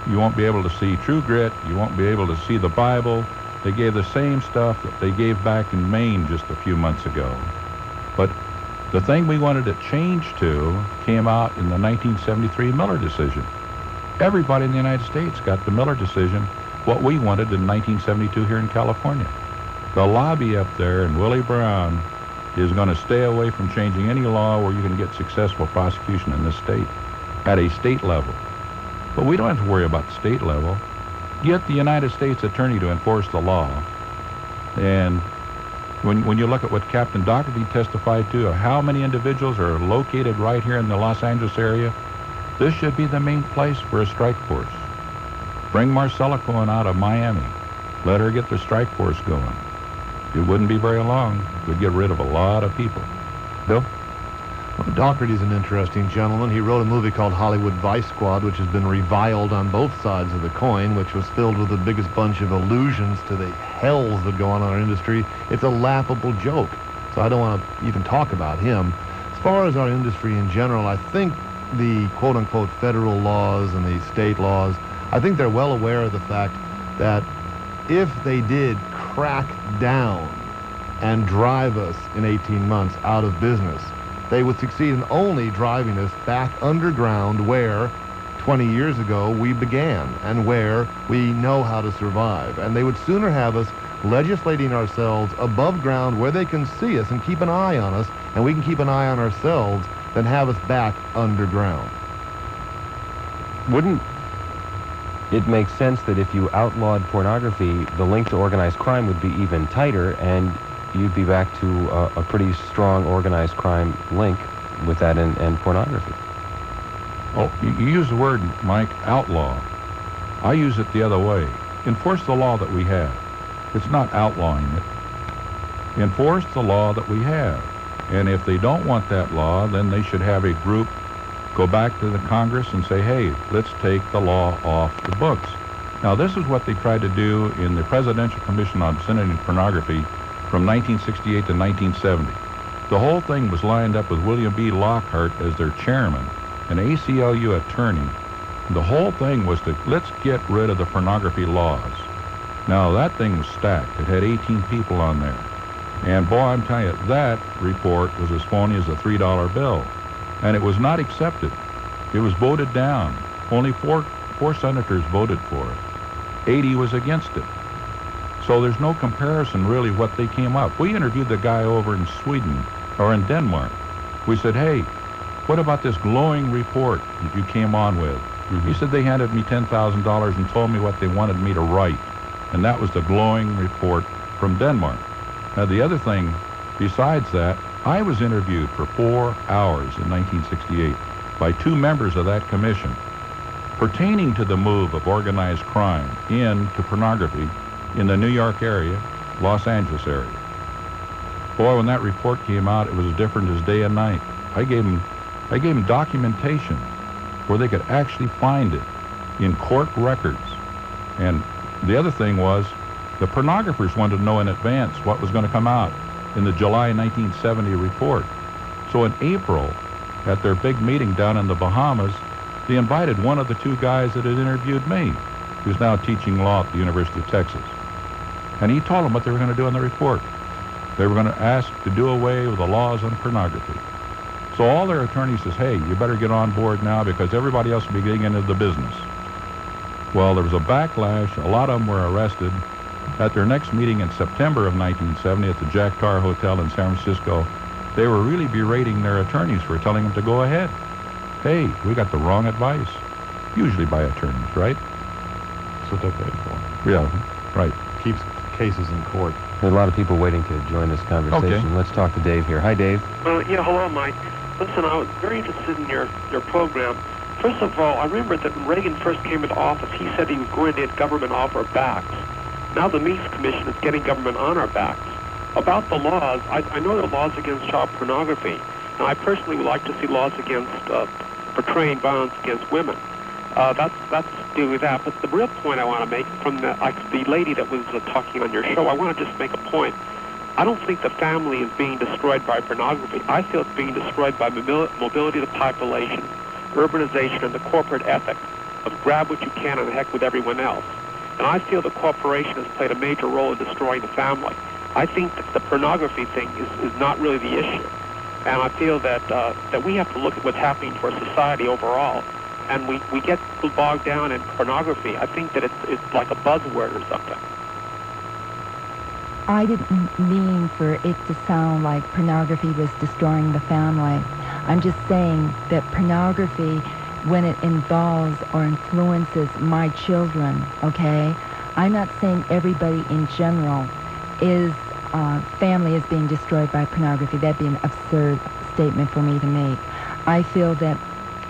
you won't be able to see True Grit, you won't be able to see the Bible. They gave the same stuff that they gave back in Maine just a few months ago. But the thing we wanted it changed to came out in the 1973 Miller decision. Everybody in the United States got the Miller decision, what we wanted in 1972 here in California. The lobby up there and Willie Brown is going to stay away from changing any law where you can get successful prosecution in this state at a state level. But we don't have to worry about the state level. Get the United States Attorney to enforce the law. And when you look at what Captain Doherty testified to, how many individuals are located right here in the Los Angeles area, this should be the main place for a strike force. Bring Marcella Cohen out of Miami. Let her get the strike force going. It wouldn't be very long. We'd get rid of a lot of people. Bill? Well, Doherty's an interesting gentleman. He wrote a movie called Hollywood Vice Squad, which has been reviled on both sides of the coin, which was filled with the biggest bunch of allusions to the hells that go on in our industry. It's a laughable joke. So I don't want to even talk about him. As far as our industry in general, I think the quote-unquote federal laws and the state laws, I think they're well aware of the fact that if they did crack down and drive us in 18 months out of business, they would succeed in only driving us back underground where 20 years ago we began and where we know how to survive. And they would sooner have us legislating ourselves above ground where they can see us and keep an eye on us, and we can keep an eye on ourselves, than have us back underground. Wouldn't it make sense that if you outlawed pornography, the link to organized crime would be even tighter, and you'd be back to a pretty strong organized crime link with that and pornography. Oh, you use the word, Mike, outlaw. I use it the other way. Enforce the law that we have. It's not outlawing it. Enforce the law that we have. And if they don't want that law, then they should have a group go back to the Congress and say, hey, let's take the law off the books. Now, this is what they tried to do in the Presidential Commission on Sin and Pornography from 1968 to 1970. The whole thing was lined up with William B. Lockhart as their chairman, an ACLU attorney. The whole thing was to, let's get rid of the pornography laws. Now, that thing was stacked. It had 18 people on there. And boy, I'm telling you, that report was as phony as a $3 bill. And it was not accepted. It was voted down. Only four senators voted for it. 80 was against it. So there's no comparison really what they came up. We interviewed the guy over in Sweden or in Denmark. We said, hey, what about this glowing report that you came on with? He said they handed me $10,000 and told me what they wanted me to write. And that was the glowing report from Denmark. Now, the other thing, besides that, I was interviewed for 4 hours in 1968 by 2 members of that commission pertaining to the move of organized crime into pornography in the New York area, Los Angeles area. Boy, when that report came out, it was as different as day and night. I gave them documentation where they could actually find it in court records. And the other thing was, the pornographers wanted to know in advance what was going to come out in the July 1970 report. So in April, at their big meeting down in the Bahamas, they invited one of the 2 guys that had interviewed me, who's now teaching law at the University of Texas. And he told them what they were going to do in the report. They were going to ask to do away with the laws on pornography. So all their attorneys says, hey, you better get on board now because everybody else will be getting into the business. Well, there was a backlash. A lot of them were arrested. At their next meeting in September of 1970 at the Jack Tar Hotel in San Francisco, they were really berating their attorneys for telling them to go ahead. Hey, we got the wrong advice. Usually by attorneys, right? That's what they're paid for. Yeah, right. Keeps cases in court. There are a lot of people waiting to join this conversation. Okay. Let's talk to Dave here. Hi, Dave. Yeah, hello, Mike. Listen, I was very interested in your program. First of all, I remember that when Reagan first came into office, he said he was going to get government off our backs. Now the Meeks Commission is getting government on our backs. About the laws, I know there are laws against child pornography, and I personally would like to see laws against portraying violence against women. That's dealing with that. But the real point I want to make from the lady that was talking on your show, I want to just make a point. I don't think the family is being destroyed by pornography. I feel it's being destroyed by mobility of the population, urbanization, and the corporate ethic of grab what you can and heck with everyone else. And I feel the corporation has played a major role in destroying the family. I think that the pornography thing is not really the issue. And I feel that we have to look at what's happening to our society overall. And we get bogged down in pornography. I think that it's like a buzzword or something. I didn't mean for it to sound like pornography was destroying the family. I'm just saying that pornography, when it involves or influences my children, okay? I'm not saying everybody in general is, family is being destroyed by pornography. That'd be an absurd statement for me to make. I feel that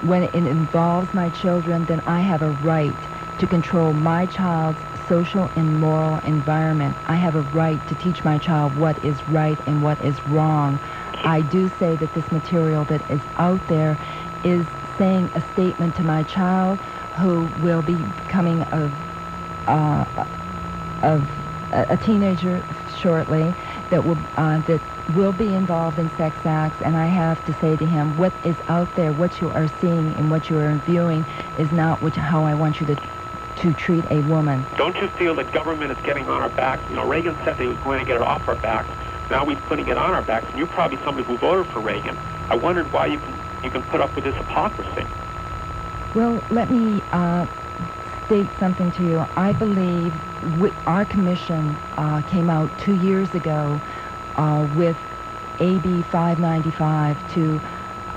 when it involves my children, then I have a right to control my child's social and moral environment. I have a right to teach my child what is right and what is wrong. I do say that this material that is out there is saying a statement to my child who will be becoming a teenager shortly that will be involved in sex acts, and I have to say to him, what is out there, what you are seeing and what you are viewing is not how I want you to treat a woman. Don't you feel that government is getting on our backs? You know, Reagan said he was going to get it off our backs. Now he's putting it on our backs, and you're probably somebody who voted for Reagan. I wondered why you can put up with this hypocrisy. Well, let me state something to you. I believe our commission came out 2 years ago with AB 595 to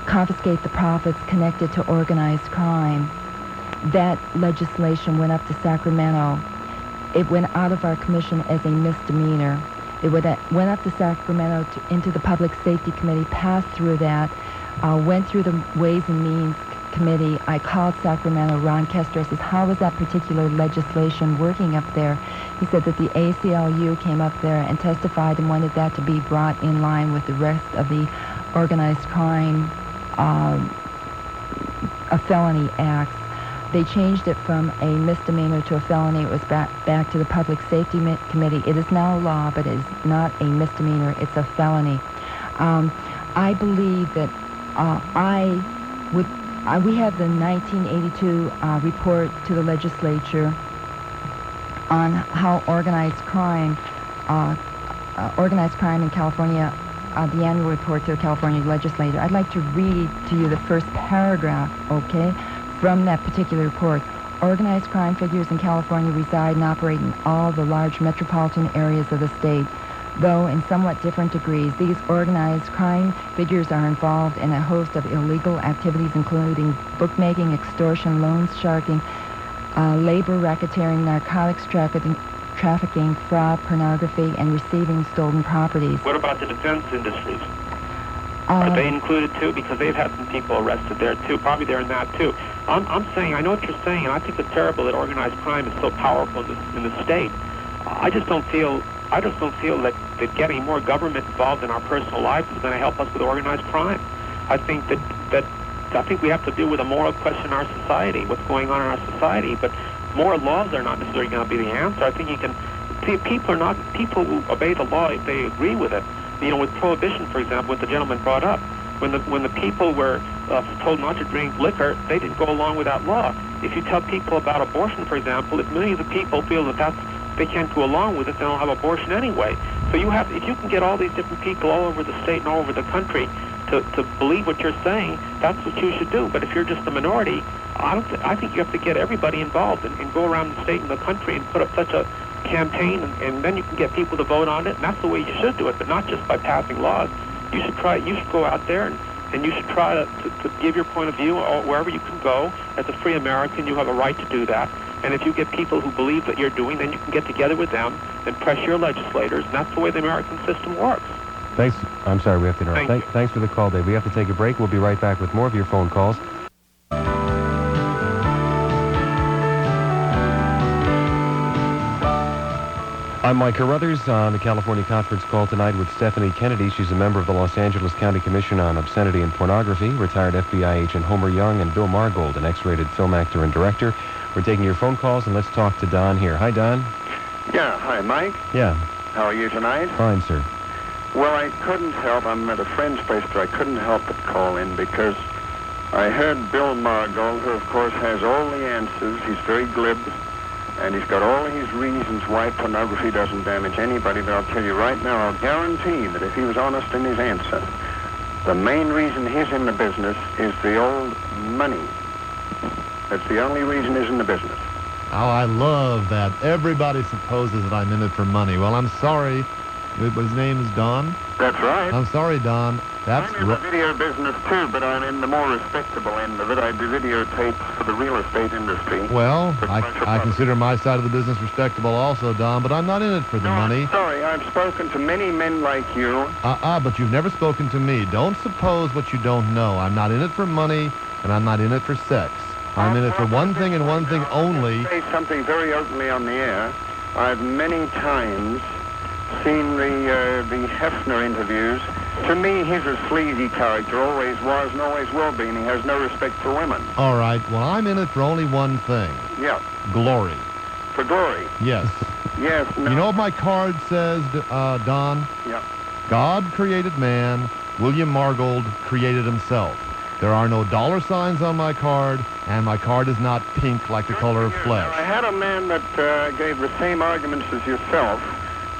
confiscate the profits connected to organized crime. That legislation went up to Sacramento. It went out of our commission as a misdemeanor. They went up to Sacramento into the Public Safety Committee, passed through that, went through the Ways and Means Committee. I called Sacramento, Ron Kester. I says, how is that particular legislation working up there? He said that the ACLU came up there and testified and wanted that to be brought in line with the rest of the organized crime felony acts. They changed it from a misdemeanor to a felony. It was back to the Public Safety Committee. It is now law, but it is not a misdemeanor. It's a felony. I believe that we have the 1982 report to the legislature on how organized crime in California, the annual report to the California legislature. I'd like to read to you the first paragraph, okay, from that particular report. Organized crime figures in California reside and operate in all the large metropolitan areas of the state. Though in somewhat different degrees, these organized crime figures are involved in a host of illegal activities, including bookmaking, extortion, loan sharking, labor racketeering, narcotics trafficking, fraud, pornography, and receiving stolen properties. What about the defense industries? Are they included too? Because they've had some people arrested there too. Probably they're in that too. I'm saying, I know what you're saying, and I think it's terrible that organized crime is so powerful in the state. I just don't feel that getting more government involved in our personal lives is going to help us with organized crime. I think we have to deal with a moral question in our society, what's going on in our society. But more laws are not necessarily going to be the answer. I think people who obey the law if they agree with it. You know, with prohibition, for example, what the gentleman brought up, when the people were told not to drink liquor, they didn't go along with that law. If you tell people about abortion, for example, if millions of people feel that they can't go along with it, they don't have abortion anyway. So if you can get all these different people all over the state and all over the country to believe what you're saying, that's what you should do. But if you're just a minority, I think you have to get everybody involved and go around the state and the country and put up such a campaign, and then you can get people to vote on it, and that's the way you should do it, but not just by passing laws. You should go out there and you should try to give your point of view wherever you can go. As a free American, you have a right to do that. And if you get people who believe that you're doing, then you can get together with them and pressure your legislators, and that's the way the American system works. Thanks. I'm sorry, we have to interrupt. Thanks for the call, Dave. We have to take a break. We'll be right back with more of your phone calls. I'm Mike Carruthers on the California conference call tonight with Stephanie Kennedy. She's a member of the Los Angeles County Commission on Obscenity and Pornography, retired FBI agent Homer Young, and Bill Margold, an X-rated film actor and director. We're taking your phone calls, and let's talk to Don here. Hi, Don. Yeah, hi, Mike. Yeah. How are you tonight? Fine, sir. Well, I couldn't help. I'm at a friend's place, but I couldn't help but call in because I heard Bill Margold, who, of course, has all the answers. He's very glib. And he's got all his reasons why pornography doesn't damage anybody, but I'll tell you right now, I'll guarantee that if he was honest in his answer, the main reason he's in the business is the old money. That's the only reason he's in the business. Oh, I love that. Everybody supposes that I'm in it for money. Well, I'm sorry. But his name is Don? That's right. I'm sorry, Don. I'm in the video business, too, but I'm in the more respectable end of it. I do videotapes for the real estate industry. Well, I consider my side of the business respectable also, Don, but I'm not in it for the money. I'm sorry. I've spoken to many men like you. But you've never spoken to me. Don't suppose what you don't know. I'm not in it for money, and I'm not in it for sex. I'm in it for one thing and one thing only. I'll say something very openly on the air. I've many times seen the Hefner interviews. To me, he's a sleazy character, always was and always will be, and he has no respect for women. All right, well, I'm in it for only one thing. Yeah. Glory. For glory? Yes. Yes. No. You know what my card says, Don? Yeah. God created man, William Margold created himself. There are no dollar signs on my card, and my card is not pink like the color of flesh. Now, I had a man that gave the same arguments as yourself,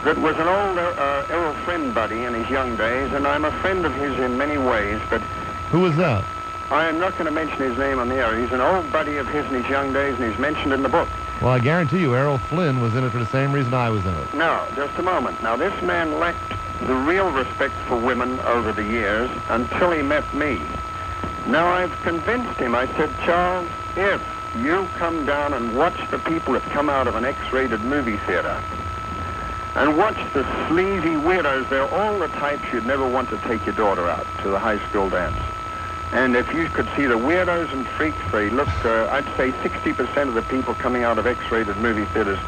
that was an old Errol Flynn buddy in his young days, and I'm a friend of his in many ways, but... Who was that? I am not going to mention his name on the air. He's an old buddy of his in his young days, and he's mentioned in the book. Well, I guarantee you Errol Flynn was in it for the same reason I was in it. No, just a moment. Now, this man lacked the real respect for women over the years until he met me. Now, I've convinced him. I said, Charles, if you come down and watch the people that come out of an X-rated movie theater, And watch the sleazy weirdos. They're all the types you'd never want to take your daughter out to the high school dance. And if you could see the weirdos and freaks, they look, I'd say 60% of the people coming out of X-rated movie theaters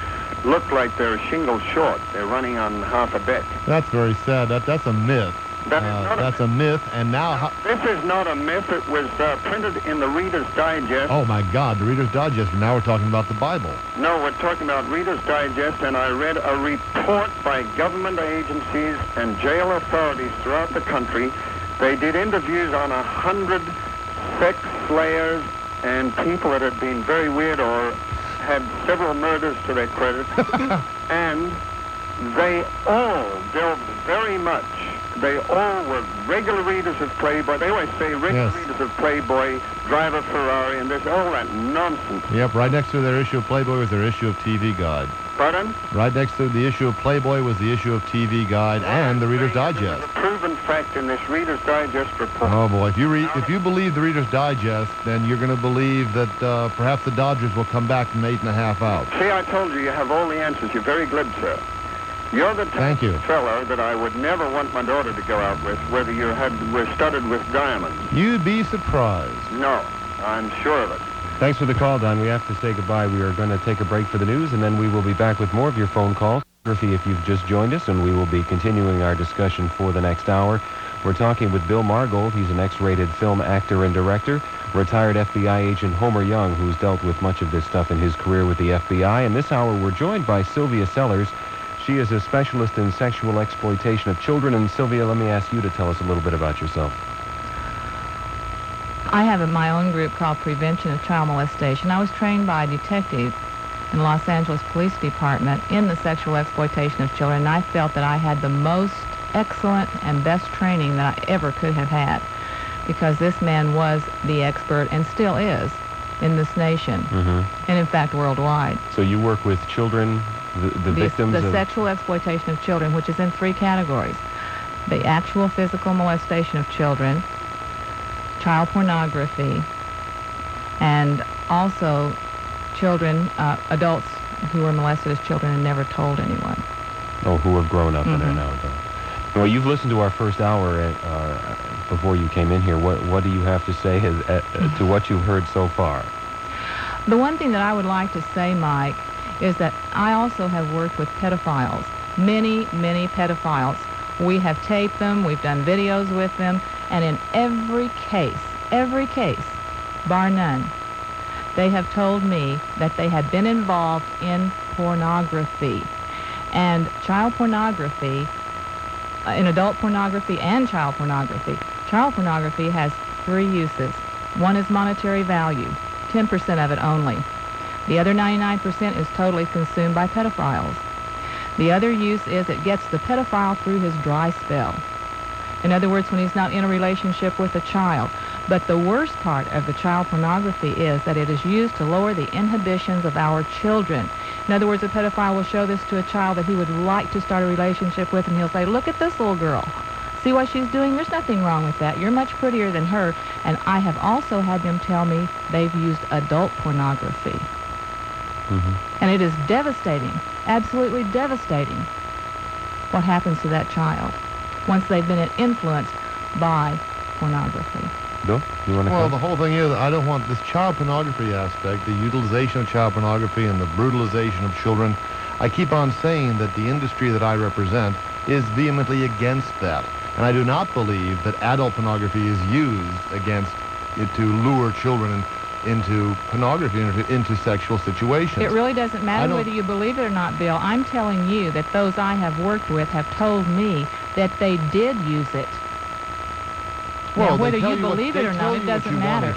look like they're shingle short. They're running on half a deck. That's very sad. That's a myth. That's a myth. And now... This is not a myth. It was printed in the Reader's Digest. Oh, my God, the Reader's Digest. Now we're talking about the Bible. No, we're talking about Reader's Digest, and I read a report by government agencies and jail authorities throughout the country. They did interviews on 100 sex slayers and people that had been very weird or had several murders to their credit. And they all delved very much. They all were regular readers of Playboy. They always say regular readers of Playboy, drive a Ferrari, and there's all that nonsense. Yep, right next to their issue of Playboy was their issue of TV Guide. Pardon? Right next to the issue of Playboy was the issue of TV Guide and the Reader's Digest. There's a proven fact in this Reader's Digest report. Oh, boy. If you believe the Reader's Digest, then you're going to believe that perhaps the Dodgers will come back from 8.5 out. See, I told you have all the answers. You're very glib, sir. You're the type of fellow that I would never want my daughter to go out with, whether you were studded with diamonds. You'd be surprised. No, I'm sure of it. Thanks for the call, Don. We have to say goodbye. We are going to take a break for the news, and then we will be back with more of your phone calls. If you've just joined us, and we will be continuing our discussion for the next hour. We're talking with Bill Margold. He's an X-rated film actor and director. Retired FBI agent Homer Young, who's dealt with much of this stuff in his career with the FBI. And this hour, we're joined by Sylvia Sellers. She is a specialist in sexual exploitation of children. And Sylvia, let me ask you to tell us a little bit about yourself. I have my own group called Prevention of Child Molestation. I was trained by a detective in the Los Angeles Police Department in the sexual exploitation of children, and I felt that I had the most excellent and best training that I ever could have had, because this man was the expert and still is in this nation, and in fact worldwide. So you work with children, the victims of... The sexual exploitation of children, which is in 3 categories. The actual physical molestation of children, child pornography, and also children, adults who were molested as children and never told anyone. Oh, who have grown up and are now adults. Well, you've listened to our first hour before you came in here. What do you have to say to what you've heard so far? The one thing that I would like to say, Mike, is that I also have worked with pedophiles, many, many pedophiles. We have taped them, we've done videos with them, and in every case, bar none, they have told me that they had been involved in pornography. And child pornography, in adult pornography and child pornography has 3 uses. One is monetary value, 10% of it only. The other 99% is totally consumed by pedophiles. The other use is it gets the pedophile through his dry spell. In other words, when he's not in a relationship with a child. But the worst part of the child pornography is that it is used to lower the inhibitions of our children. In other words, a pedophile will show this to a child that he would like to start a relationship with, and he'll say, look at this little girl. See what she's doing? There's nothing wrong with that. You're much prettier than her. And I have also had them tell me they've used adult pornography. And it is devastating, absolutely devastating, what happens to that child once they've been influenced by pornography. Bill, you want to Well, the whole thing is, I don't want this child pornography aspect, the utilization of child pornography and the brutalization of children. I keep on saying that the industry that I represent is vehemently against that. And I do not believe that adult pornography is used against it to lure children into pornography, into sexual situations. It really doesn't matter whether you believe it or not, Bill. I'm telling you that those I have worked with have told me that they did use it. Well, whether you believe it or not, it doesn't matter.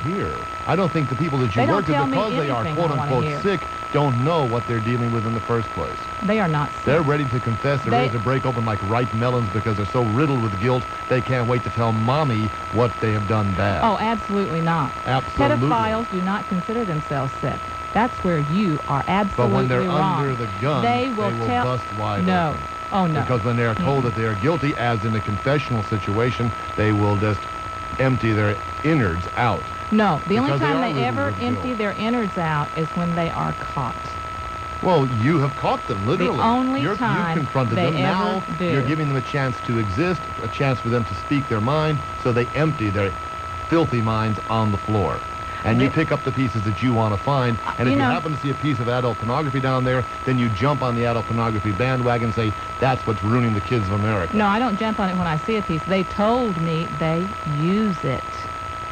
I don't think the people that you work with, because they are quote-unquote sick, don't know what they're dealing with in the first place. They are not sick. They're ready to confess. They're ready to break open like ripe melons because they're so riddled with guilt, they can't wait to tell mommy what they have done bad. Oh, absolutely not. Absolutely. Pedophiles do not consider themselves sick. That's where you are absolutely wrong. But when they're under the gun, they will bust wide open. Oh, no. Because when they are told that they are guilty, as in a confessional situation, they will just empty their innards out. No, the only time they ever empty their innards out is when they are caught. Well, you have caught them, literally. The only You've time confronted they them. Now ever do. you're giving them a chance to exist, a chance for them to speak their mind, so they empty their filthy minds on the floor. And you pick up the pieces that you want to find, and if you happen to see a piece of adult pornography down there, then you jump on the adult pornography bandwagon and say, that's what's ruining the kids of America. No, I don't jump on it when I see a piece. They told me they use it.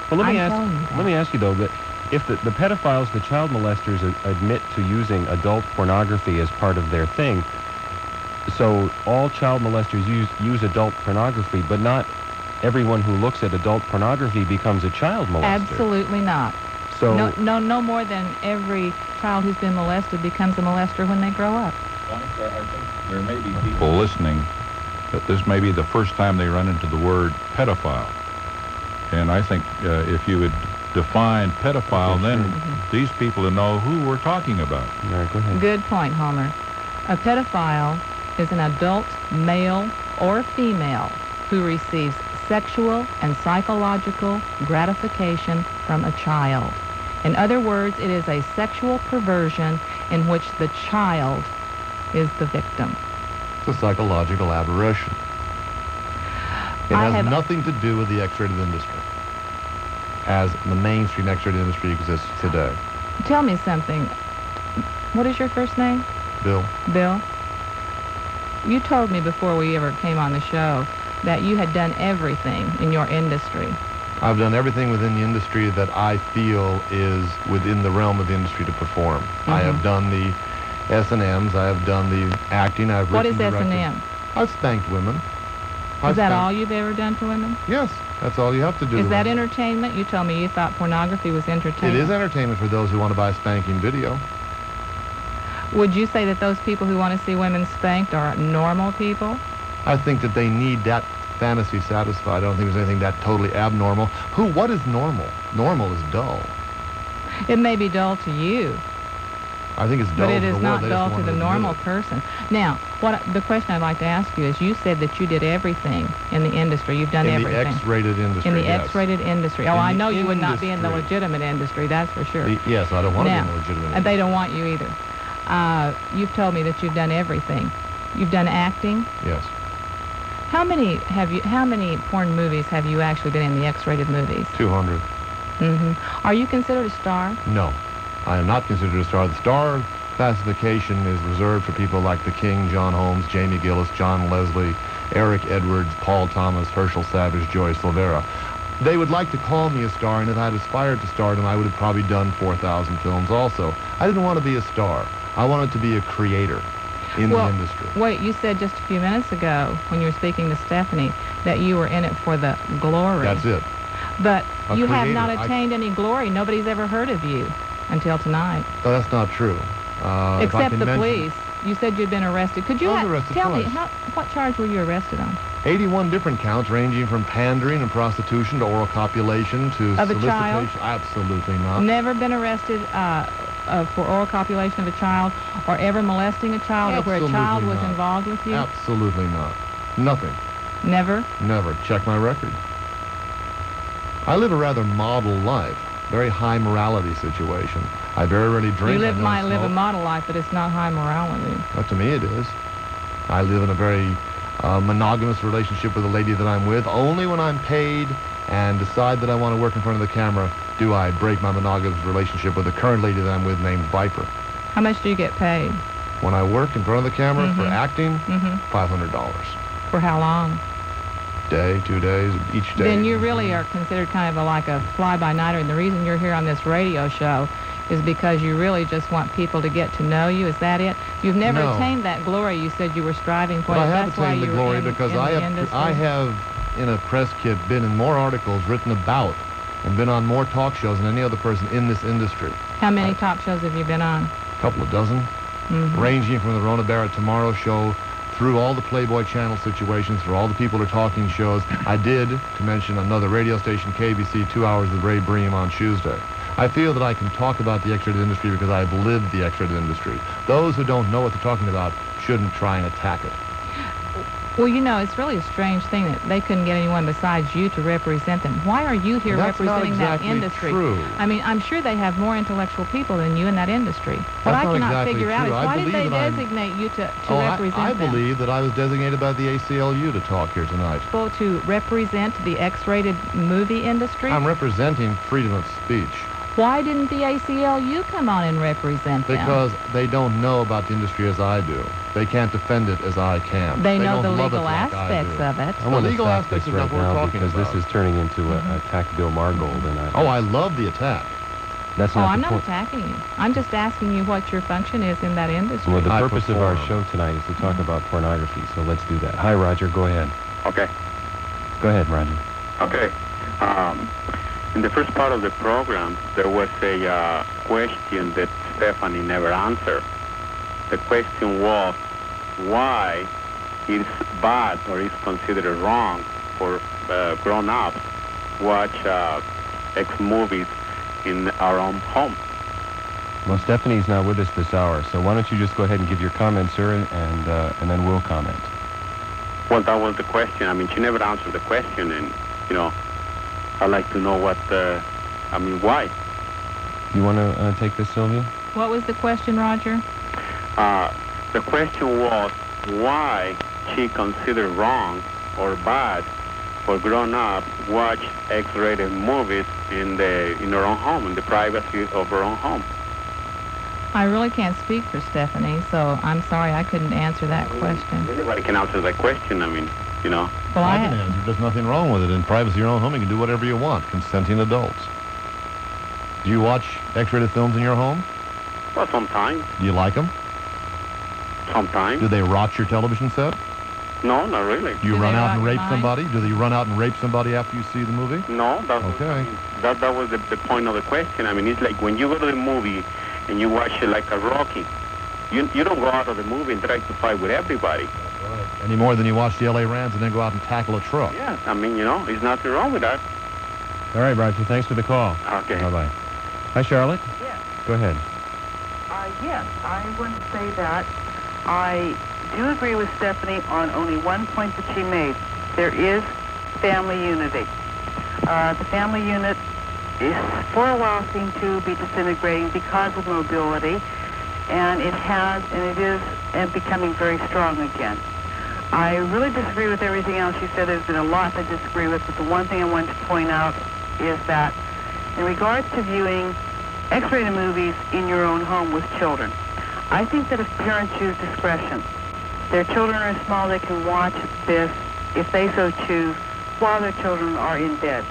Well, let me I'm telling you that. let me ask you, though, that if the pedophiles, the child molesters admit to using adult pornography as part of their thing, so all child molesters use adult pornography, but not everyone who looks at adult pornography becomes a child molester. Absolutely not. So No more than every child who's been molested becomes a molester when they grow up. I think there may be people listening that this may be the first time they run into the word pedophile. And I think if you would define pedophile, then these people will know who we're talking about. All right, go ahead. Good point, Homer. A pedophile is an adult male or female who receives sexual and psychological gratification from a child. In other words, it is a sexual perversion in which the child is the victim. It's a psychological aberration. It has nothing to do with the X-rated industry, as the mainstream X-rated industry exists today. Tell me something. What is your first name? Bill? Bill? You told me before we ever came on the show that you had done everything in your industry. I've done everything within the industry that I feel is within the realm of the industry to perform. I have done the S&Ms, I have done the acting, I've What written, is directed. S&M? I've spanked women. Is that all you've ever done to women? Yes, that's all you have to do. Is to that women. entertainment? You told me you thought pornography was It entertainment. is entertainment for those who want to buy a spanking video. Would you say that those people who want to see women spanked are normal people? I think that they need that fantasy satisfied. I don't think there's anything that totally abnormal. What is normal? Normal is dull. It may be dull to you, I think it's dull but it to is the not world. They dull just to want the admit normal it. person. Now, the question I'd like to ask you is, you said that you did everything in the industry. You've done In everything. the X-rated industry, In the yes. X-rated industry. Oh, In I the know you would not be in the industry. legitimate industry, that's for sure. Yes, I don't want to be Now, in the legitimate and they industry. don't want you either. You've told me that you've done everything. You've done acting. Yes. How many porn movies have you actually been in, the X-rated movies? 200. Are you considered a star? No, I am not considered a star. The star classification is reserved for people like The King, John Holmes, Jamie Gillis, John Leslie, Eric Edwards, Paul Thomas, Herschel Savage, Joyce Silvera. They would like to call me a star, and if I had aspired to stardom, I would have probably done 4,000 films also. I didn't want to be a star. I wanted to be a creator in the industry. Wait, you said just a few minutes ago when you were speaking to Stephanie that you were in it for the glory. That's it. But A you have creator. not attained any glory. Nobody's ever heard of you until tonight. No, that's not true. If I Except can the mention- police. You said you'd been arrested. Could you I was arrested tell me, twice. what charge were you arrested on? 81 different counts ranging from pandering and prostitution to oral copulation to Of a solicitation. child? Absolutely not. Never been arrested for oral copulation of a child or ever molesting a child or where a child Absolutely was not. involved with you? Absolutely not. Nothing. Never? Never. Check my record. I live a rather model life. Very high morality situation. I very rarely drink. You I don't might live a smoke. model life, but it's not high morality. But to me it is. I live in a very monogamous relationship with the lady that I'm with. Only when I'm paid and decide that I want to work in front of the camera do I break my monogamous relationship with the current lady that I'm with named Viper. How much do you get paid? When I work in front of the camera for acting, $500. For how long? Day, 2 days, each day. Then you really are considered kind of like a fly-by-nighter, and the reason you're here on this radio show is because you really just want people to get to know you. Is that it? You've never No. attained that glory you said you were striving for. But I have That's why attained the you were glory in- because in I the have, industry. in a press kit, been in more articles written about and been on more talk shows than any other person in this industry. How many talk shows have you been on? A couple of dozen, ranging from the Rona Barrett Tomorrow Show through all the Playboy Channel situations, through all the People Are Talking shows. I did, to mention another radio station, KBC, 2 Hours with Ray Bream on Tuesday. I feel that I can talk about the X-rated industry because I've lived the X-rated industry. Those who don't know what they're talking about shouldn't try and attack it. Well, you know, it's really a strange thing that they couldn't get anyone besides you to represent them. Why are you here representing that industry? True. I mean, I'm sure they have more intellectual people than you in that industry. What I cannot figure out is why did they designate you to represent them? I believe that I was designated by the ACLU to talk here tonight. Well, to represent the X-rated movie industry? I'm representing freedom of speech. Why didn't the ACLU come on and represent them? Because they don't know about the industry as I do. They can't defend it as I can. They know don't the love legal like aspects of it. I want to legal stop aspects this is right not what we're now talking because about. this is turning into an attack Bill Margold, and I love the attack. that's Oh, not I'm the not point. attacking you. I'm just asking you what your function is in that industry. Well, the I purpose of our perform. show tonight is to talk about pornography, so let's do that. Hi, Roger. Go ahead. Okay. Go ahead, Roger. Okay. In the first part of the program, there was a question that Stephanie never answered. The question was why it's bad or is considered wrong for grown-ups watch X movies in our own home. Well, Stephanie's not with us this hour, so why don't you just go ahead and give your comment, sir, and then we'll comment. Well, that was the question. I mean, she never answered the question, and, you know, I'd like to know why. You want to take this, Sylvia? What was the question, Roger? The question was why she considered wrong or bad for grown-ups watch X-rated movies in her own home, in the privacy of her own home. I really can't speak for Stephanie, so I'm sorry I couldn't answer that question. Anybody can answer that question. I mean, you know. Well, I can answer. There's nothing wrong with it. In privacy of your own home, you can do whatever you want. Consenting adults. Do you watch X-rated films in your home? Well, sometimes. Do you like them? Sometimes. Do they rot your television set? No, not really. Do you Do run they out rot and your rape mind? somebody? Do you run out and rape somebody after you see the movie? No, that Okay. that was the point of the question. I mean, it's like when you go to the movie and you watch it like a Rocky, you don't go out of the movie and try to fight with everybody. Any more than you watch the LA Rams and then go out and tackle a truck. Yeah, I mean, you know, there's nothing wrong with that. All right, Roger. Thanks for the call. Okay. Bye-bye. Hi, Charlotte. Yes. Go ahead. Yes, I want to say that I do agree with Stephanie on only one point that she made. There is family unity. The family unit is, for a while, seemed to be disintegrating because of mobility, and it is becoming very strong again. I really disagree with everything else she said. There's been a lot I disagree with, but the one thing I wanted to point out is that in regards to viewing X-rated movies in your own home with children, I think that if parents use discretion, their children are small, they can watch this, if they so choose, while their children are in bed.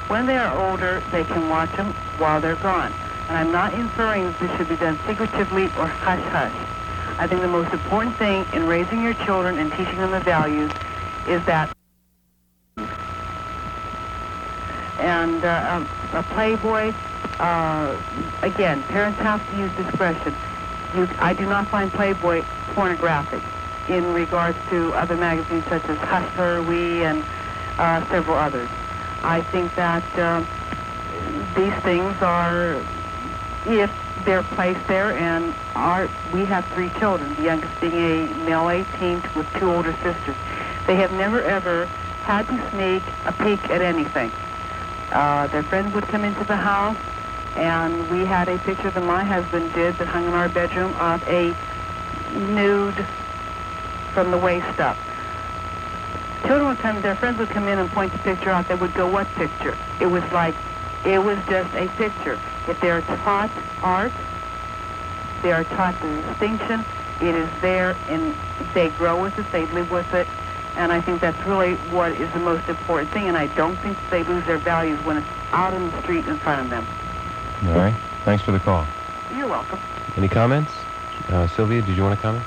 When they are older, they can watch them while they're gone. And I'm not inferring that this should be done secretively or hush-hush. I think the most important thing in raising your children and teaching them the values is that and a Playboy, again, parents have to use discretion. I do not find Playboy pornographic in regards to other magazines such as Hustler, We, and several others. I think that these things are, if they're placed there, and we have 3 children, the youngest being a male 18 with 2 older sisters. They have never, ever had to sneak a peek at anything. Their friends would come into the house, and we had a picture that my husband did that hung in our bedroom of a nude from the waist up. Children would come, their friends would come in and point the picture out. They would go, what picture? It was just a picture. If they are taught art, they are taught the distinction. It is there, and they grow with it, they live with it, and I think that's really what is the most important thing, and I don't think they lose their values when it's out on the street in front of them. All right. Thanks for the call. You're welcome. Any comments? Sylvia, did you want to comment?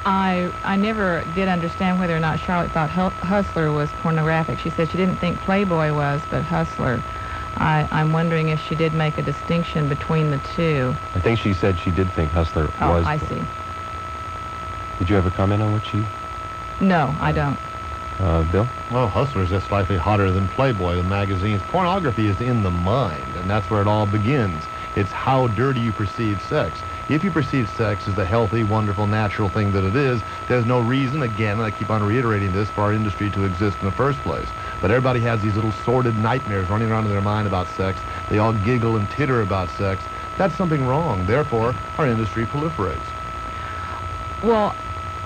I never did understand whether or not Charlotte thought Hustler was pornographic. She said she didn't think Playboy was, but Hustler. I'm wondering if she did make a distinction between the two. I think she said she did think Hustler was. Oh, I see. Did you have a comment on what she... No, I don't. Bill? Well, Hustler's just slightly hotter than Playboy, the magazines. Pornography is in the mind, and that's where it all begins. It's how dirty you perceive sex. If you perceive sex as the healthy, wonderful, natural thing that it is, there's no reason, again, and I keep on reiterating this, for our industry to exist in the first place. But everybody has these little sordid nightmares running around in their mind about sex. They all giggle and titter about sex. That's something wrong. Therefore, our industry proliferates. Well,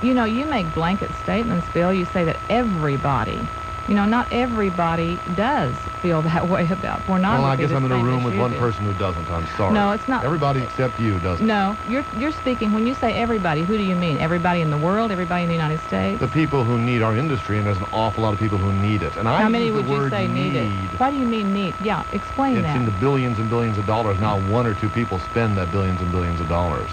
you know, you make blanket statements, Bill. You say that everybody, you know, not everybody does feel that way about pornography. Well, I guess I'm in a room with one do. person who doesn't. I'm sorry. No, it's not. Everybody except you doesn't. No, you're speaking, when you say everybody, who do you mean? Everybody in the world? Everybody in the United States? The people who need our industry, and there's an awful lot of people who need it. And I How many use the would you word say need it? Why do you mean need? Yeah, explain It's that. in the billions and billions of dollars. Now, one or two people spend that billions and billions of dollars.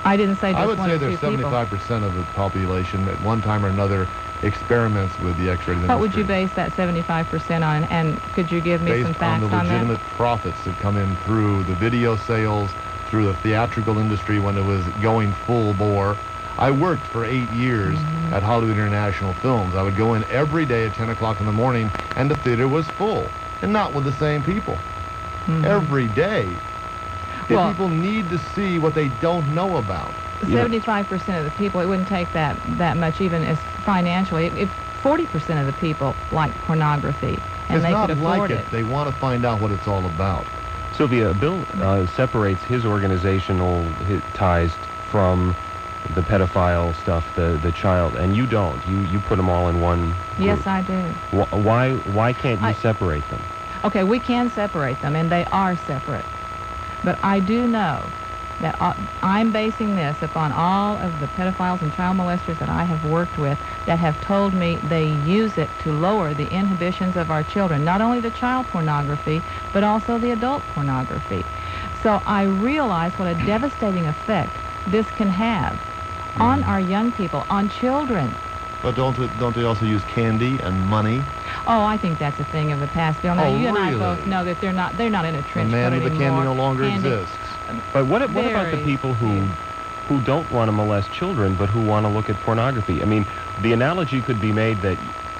I didn't say just I would one say or two there's people. 75% of the population at one time or another experiments with the X-rated industry. What would you base that 75% on? And could you give me Based some facts on the on legitimate that? profits that come in through the video sales, through the theatrical industry when it was going full bore. I worked for 8 years at Hollywood International Films. I would go in every day at 10 o'clock in the morning, and the theater was full, and not with the same people. Every day. Well, People need to see what they don't know about. 75% of the people, it wouldn't take that much even as financially. If 40% of the people like pornography and It's they not could afford like it. They want to find out what it's all about. Sylvia, Bill separates his organizational ties from the pedophile stuff, the child, and you don't. You put them all in one group. Yes, I do. Why can't you separate them? Okay, we can separate them, and they are separate. But I do know that I'm basing this upon all of the pedophiles and child molesters that I have worked with that have told me they use it to lower the inhibitions of our children, not only the child pornography, but also the adult pornography. So I realize what a devastating effect this can have on our young people, on children. But don't they also use candy and money? Oh, I think that's a thing of the past, Bill. Now, Oh, you and I really? both know that they're not in a trench The man foot with the anymore. candy no longer exists. But what about the Very people who don't want to molest children but who want to look at pornography? I mean, the analogy could be made that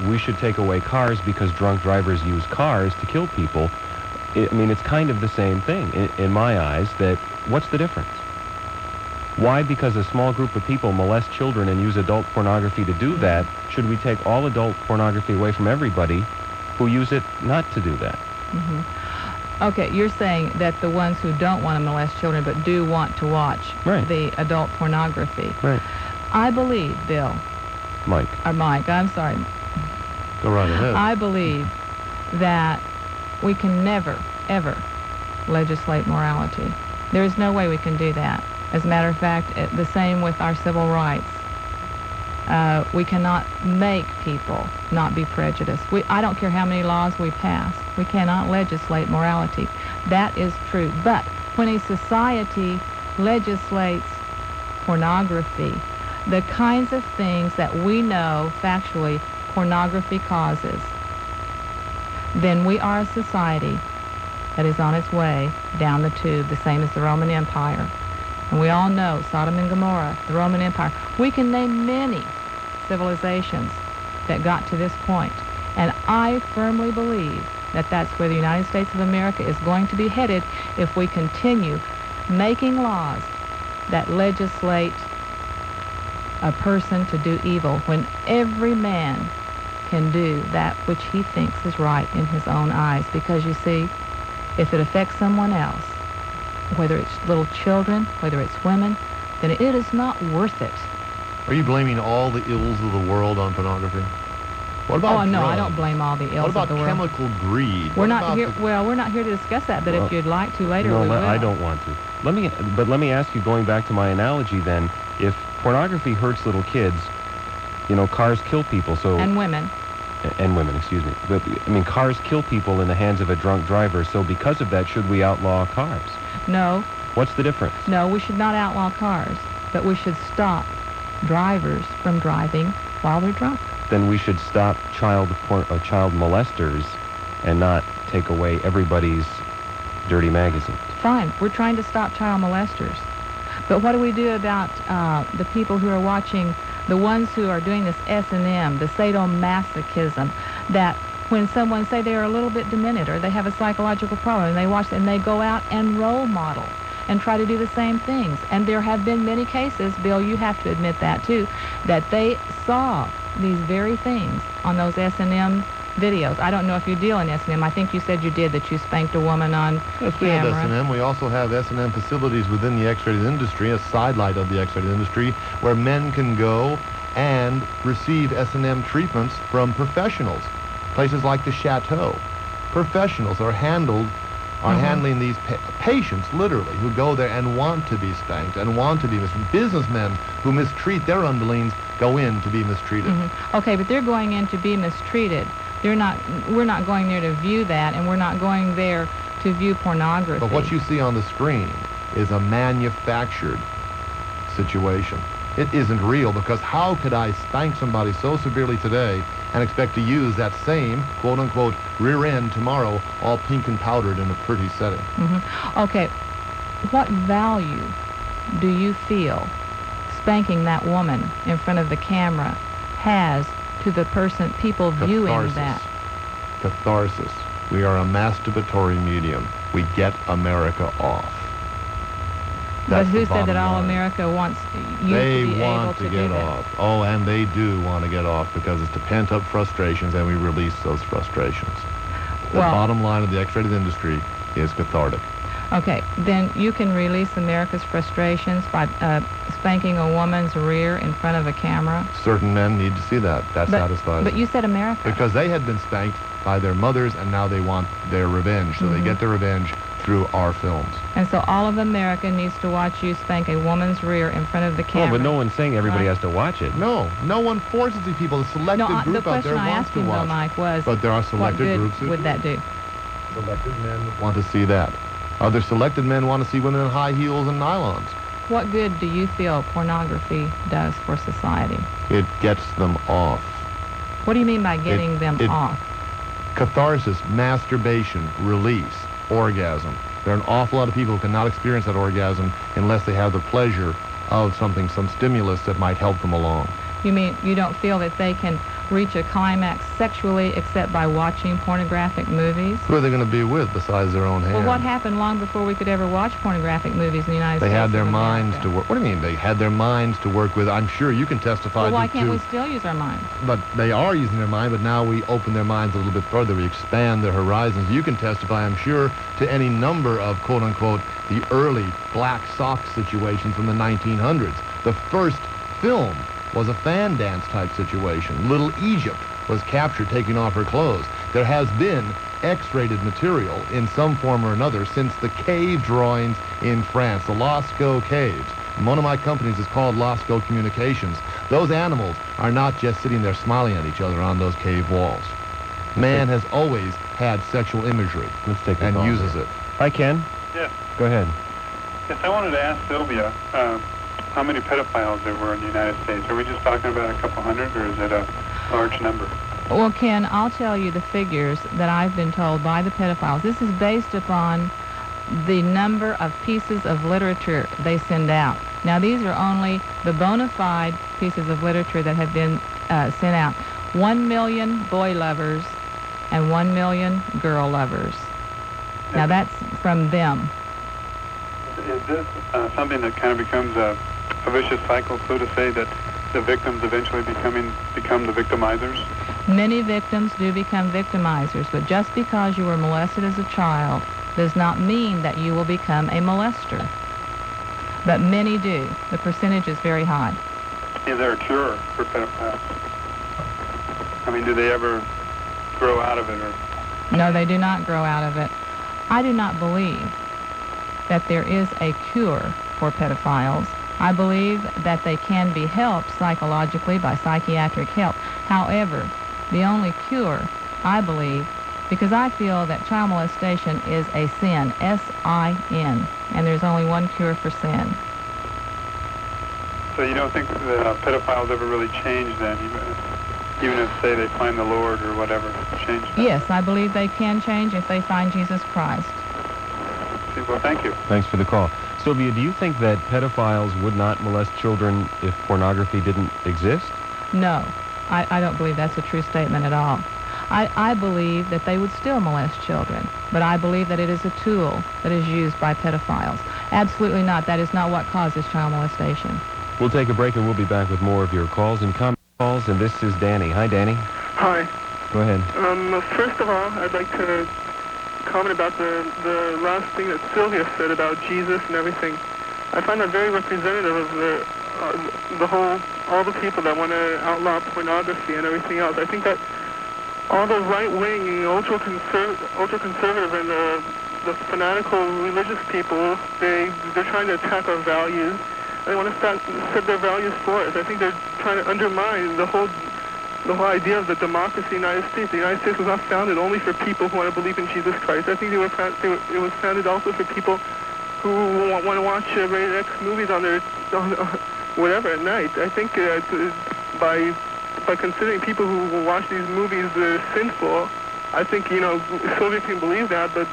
we should take away cars because drunk drivers use cars to kill people. I mean, it's kind of the same thing in my eyes. That what's the difference? Why, because a small group of people molest children and use adult pornography to do that, should we take all adult pornography away from everybody who use it not to do that? Okay, you're saying that the ones who don't want to molest children but do want to watch the adult pornography. Right. I believe, Bill. Mike. Or Mike, I'm sorry. Go right ahead. I believe that we can never, ever legislate morality. There is no way we can do that. As a matter of fact, the same with our civil rights. We cannot make people not be prejudiced. I don't care how many laws we pass. We cannot legislate morality. That is true. But when a society legislates pornography, the kinds of things that we know factually pornography causes, then we are a society that is on its way down the tube, the same as the Roman Empire. And we all know Sodom and Gomorrah, the Roman Empire. We can name many civilizations that got to this point. And I firmly believe that that's where the United States of America is going to be headed if we continue making laws that legislate a person to do evil when every man can do that which he thinks is right in his own eyes. Because you see, if it affects someone else, whether it's little children, whether it's women, then it is not worth it. Are you blaming all the ills of the world on pornography? What about Oh, no, I drugs? don't blame all the ills What about of the world. chemical greed? We're What not about here. the- Well, we're not here to discuss that. But Well, if you'd like to later, No, we will. I don't want to. Let me ask you, going back to my analogy then, if pornography hurts little kids, you know, cars kill people, so... And women. And women, excuse me. But, I mean, cars kill people in the hands of a drunk driver, so because of that, should we outlaw cars? No, What's the difference? no, we should not outlaw cars, but we should stop drivers from driving while they're drunk. Then we should stop child molesters and not take away everybody's dirty magazine. Fine, we're trying to stop child molesters. But what do we do about the people who are watching, the ones who are doing this S&M, the sadomasochism, that when someone, say they're a little bit demented or they have a psychological problem and they watch and they go out and role model and try to do the same things. And there have been many cases, Bill, you have to admit that too, that they saw these very things on those S&M videos. I don't know if you deal in S&M. I think you said you did, that you spanked a woman on Yes, we have camera. S&M. We also have S&M facilities within the X-rated industry, a sidelight of the X-rated industry, where men can go and receive S&M treatments from professionals. Places like the Chateau. Professionals are handling these patients, literally, who go there and want to be spanked and want to be mistreated. Businessmen who mistreat their underlings go in to be mistreated. Okay, but they're going in to be mistreated. We're not going there to view that, and we're not going there to view pornography. But what you see on the screen is a manufactured situation. It isn't real, because how could I spank somebody so severely today and expect to use that same, quote-unquote, rear end tomorrow, all pink and powdered in a pretty setting? Okay, what value do you feel spanking that woman in front of the camera has to the people viewing that? Catharsis. We are a masturbatory medium. We get America off. But That's who the said that bottom all line. America wants you They to be able want to to do get that? off. Oh, and they do want to get off, because it's the pent-up frustrations, and we release those frustrations. The Well- bottom line of the X-rated industry is cathartic. Okay, then you can release America's frustrations by spanking a woman's rear in front of a camera. Certain men need to see that. That satisfies But them. you said America. Because they had been spanked by their mothers, and now they want their revenge. So they get their revenge through our films. And so all of America needs to watch you spank a woman's rear in front of the camera. Oh, but no one's saying everybody Right. has to watch it. No one forces these people. The selected No, group the out there question I wants asked to him, though, watch. Mike, was But there are what selected good groups who would that do? selected men want to see that. Other selected men want to see women in high heels and nylons. What good do you feel pornography does for society? It gets them off. What do you mean by getting them off? Catharsis, masturbation, release, orgasm. There are an awful lot of people who cannot experience that orgasm unless they have the pleasure of something, some stimulus that might help them along. You mean you don't feel that they can reach a climax sexually except by watching pornographic movies? Who are they going to be with besides their own hand? Well, what happened long before we could ever watch pornographic movies in the United States? They had their of minds America? to work. What do you mean? They had their minds to work with. I'm sure you can testify Well, why to. can't we still use our minds? But they are using their mind, but now we open their minds a little bit further. We expand their horizons. You can testify, I'm sure, to any number of, quote-unquote, the early black sock situations from the 1900s. The first film was a fan dance type situation. Little Egypt was captured taking off her clothes. There has been X-rated material in some form or another since the cave drawings in France, the Lascaux caves. And one of my companies is called Lascaux Communications. Those animals are not just sitting there smiling at each other on those cave walls. Man has always had sexual imagery Let's take a and call. uses it. Hi, Ken. Yes. Go ahead. Yes, I wanted to ask Sylvia how many pedophiles there were in the United States. Are we just talking about a couple hundred, or is it a large number? Well, Ken, I'll tell you the figures that I've been told by the pedophiles. This is based upon the number of pieces of literature they send out. Now, these are only the bona fide pieces of literature that have been sent out. 1 million boy lovers and 1 million girl lovers. Now, that's from them. Is this something that kind of becomes a vicious cycle, so to say, that the victims eventually become the victimizers? Many victims do become victimizers, but just because you were molested as a child does not mean that you will become a molester. But many do. The percentage is very high. Is there a cure for pedophiles? I mean, do they ever grow out of it? Or No, they do not grow out of it. I do not believe that there is a cure for pedophiles. I believe that they can be helped psychologically by psychiatric help. However, the only cure, I believe, because I feel that child molestation is a sin, S-I-N, and there's only one cure for sin. so you don't think the pedophiles ever really change then, even if, say, they find the Lord or whatever, change that? Yes, I believe they can change if they find Jesus Christ. Well, thank you. Thanks for the call. Sylvia, do you think that pedophiles would not molest children if pornography didn't exist? No, I don't believe that's a true statement at all. I believe that they would still molest children, but I believe that it is a tool that is used by pedophiles. Absolutely not. That is not what causes child molestation. We'll take a break and we'll be back with more of your calls and comment calls. And this is Danny. Hi, Danny. Hi. Go ahead. First of all, I'd like to comment about the last thing that Sylvia said about Jesus and everything. I find that very representative of all the people that want to outlaw pornography and everything else. I think that all the right-wing, ultra-conservative and the fanatical religious people, they're trying to attack our values. They want to set their values for us. I think they're trying to undermine the whole idea of the democracy in the United States. The United States was not founded only for people who want to believe in Jesus Christ. I think it was founded also for people who want to watch rated X movies on whatever at night. I think by considering people who watch these movies sinful, I think Sylvia can believe that, but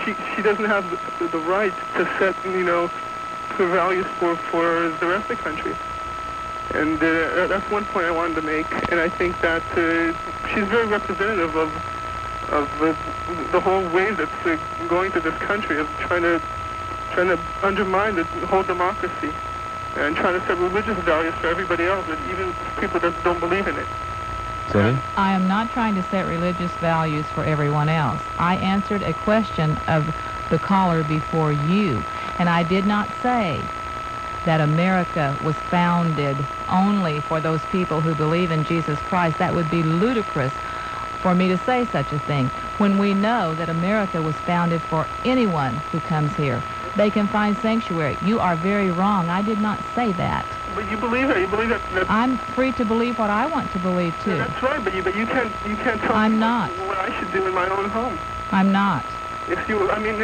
she doesn't have the right to set her values for the rest of the country. And that's one point I wanted to make. And I think that she's very representative of the whole wave that's going through this country of trying to undermine the whole democracy and trying to set religious values for everybody else, but even people that don't believe in it. Sylvia? I am not trying to set religious values for everyone else. I answered a question of the caller before you, and I did not say that America was founded only for those people who believe in Jesus Christ. That would be ludicrous for me to say such a thing, when we know that America was founded for anyone who comes here. They can find sanctuary. You are very wrong. I did not say that. But you believe it. You believe that. I'm free to believe what I want to believe too. Yeah, that's right. But you can't tell I'm me not. what I should do in my own home. I'm not. If you, I mean,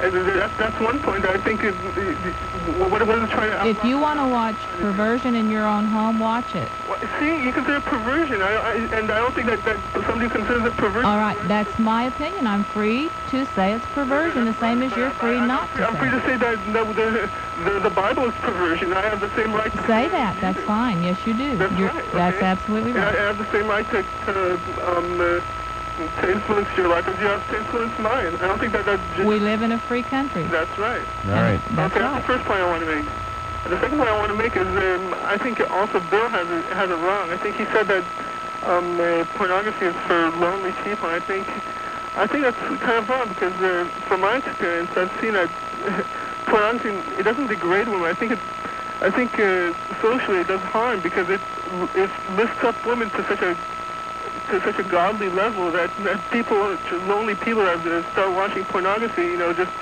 that's one point. I think what is it trying to? If you want to watch perversion in your own home, watch it. See, you consider it perversion, and I don't think that somebody considers it perversion. All right, that's my opinion. I'm free to say it's perversion, the same as you're free not to say. I'm free to say that the Bible is perversion. I have the same right to say that. That's fine. Yes, you do. That's right. Okay. That's absolutely right. And I have the same right to influence your life as you have to influence mine. I don't think that just... We live in a free country. That's right. All right. That's okay, right. That's the first point I want to make. And the second point I want to make is I think also Bill has it wrong. I think he said that pornography is for lonely people. And I think that's kind of wrong because from my experience, I've seen that pornography, it doesn't degrade women. I think socially it does harm because it lifts up women to such a godly level that people, lonely people that start watching pornography, just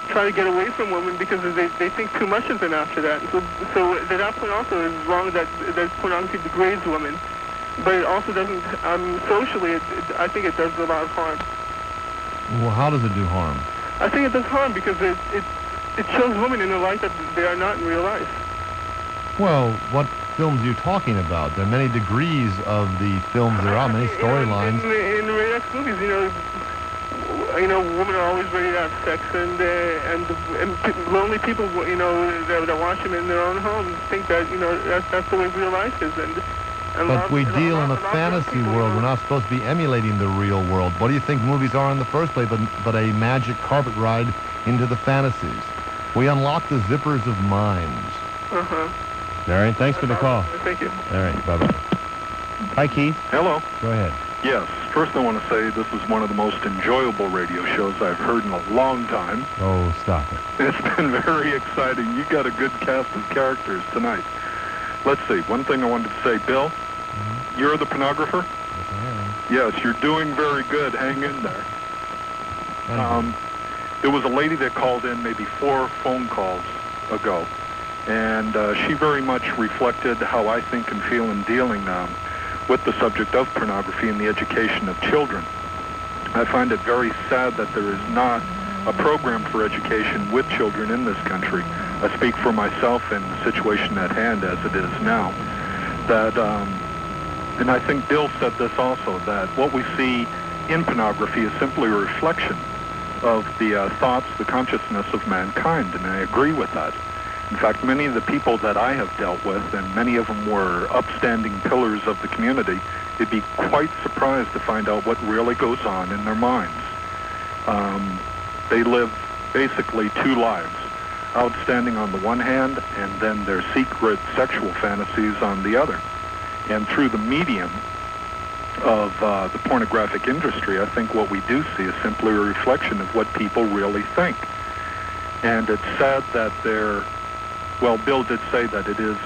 try to get away from women because they think too much of them after that. So that point also is wrong that pornography degrades women. But it also doesn't, socially, I think it does a lot of harm. Well, how does it do harm? I think it does harm because it shows women in a light that they are not in real life. Well, what films are you talking about? There are many degrees of the films there are, many storylines. In the rated X movies, women are always ready to have sex, and lonely people, that watch them in their own homes think that, that's the way real life is. But we deal in a fantasy world. We're not supposed to be emulating the real world. What do you think movies are in the first place but a magic carpet ride into the fantasies? We unlock the zippers of minds. Uh-huh. All right, thanks for the call. Thank you. All right, bye-bye. Hi, Keith. Hello. Go ahead. Yes, first I want to say this is one of the most enjoyable radio shows I've heard in a long time. Oh, stop it. It's been very exciting. You got a good cast of characters tonight. Let's see, one thing I wanted to say, Bill, you're the pornographer? Yes, I am. Yes, you're doing very good. Hang in there. There was a lady that called in maybe 4 phone calls ago, and she very much reflected how I think and feel in dealing with the subject of pornography and the education of children. I find it very sad that there is not a program for education with children in this country. I speak for myself in the situation at hand as it is now. And I think Bill said this also, that what we see in pornography is simply a reflection of the thoughts, the consciousness of mankind, and I agree with that. In fact, many of the people that I have dealt with, and many of them were upstanding pillars of the community, you'd be quite surprised to find out what really goes on in their minds. They live basically two lives, outstanding on the one hand, and then their secret sexual fantasies on the other. And through the medium of the pornographic industry, I think what we do see is simply a reflection of what people really think. And it's sad that Bill did say that it is,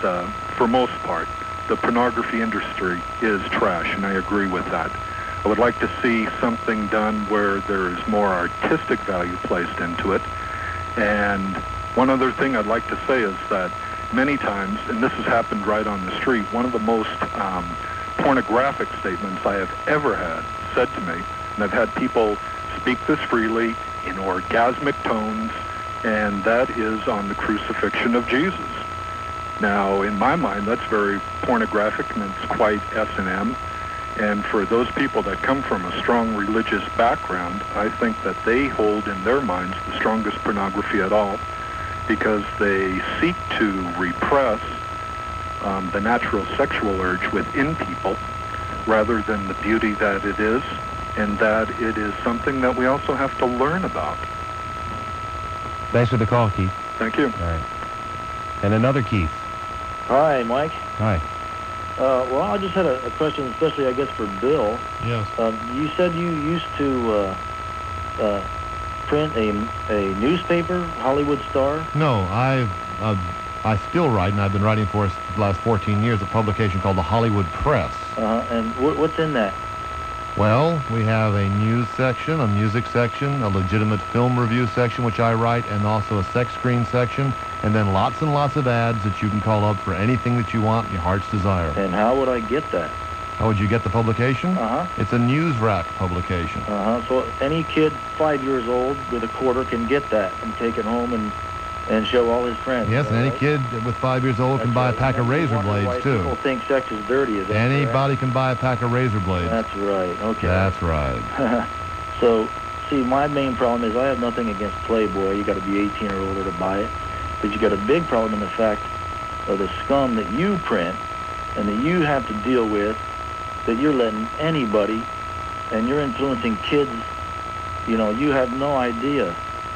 for most part, the pornography industry is trash, and I agree with that. I would like to see something done where there is more artistic value placed into it. And one other thing I'd like to say is that many times, and this has happened right on the street, one of the most pornographic statements I have ever had said to me, and I've had people speak this freely in orgasmic tones, and that is on the crucifixion of Jesus. Now, in my mind, that's very pornographic, and it's quite S&M. And for those people that come from a strong religious background, I think that they hold in their minds the strongest pornography at all, because they seek to repress the natural sexual urge within people rather than the beauty that it is, and that it is something that we also have to learn about. Thanks for the call, Keith. Thank you. All right. And another Keith. Hi, Mike. Hi. Well, I just had a question, especially, I guess, for Bill. Yes. You said you used to print a newspaper, Hollywood Star? No, I still write, and I've been writing for us for the last 14 years, a publication called the Hollywood Press. And what's in that? Well, we have a news section, a music section, a legitimate film review section, which I write, and also a sex screen section, and then lots and lots of ads that you can call up for anything that you want, your heart's desire. And how would I get that? How would you get the publication? It's a news rack publication. So any kid 5 years old with a quarter can get that and take it home and show all his friends. Yes, and any right? kid with 5 years old can buy a pack of razor blades, too. People think sex is dirty, is that Anybody can buy a pack of razor blades. That's right, okay. That's right. So, see, my main problem is I have nothing against Playboy. You got to be 18 or older to buy it. But you got a big problem in the fact of the scum that you print and that you have to deal with, that you're letting anybody, and you're influencing kids. You know, you have no idea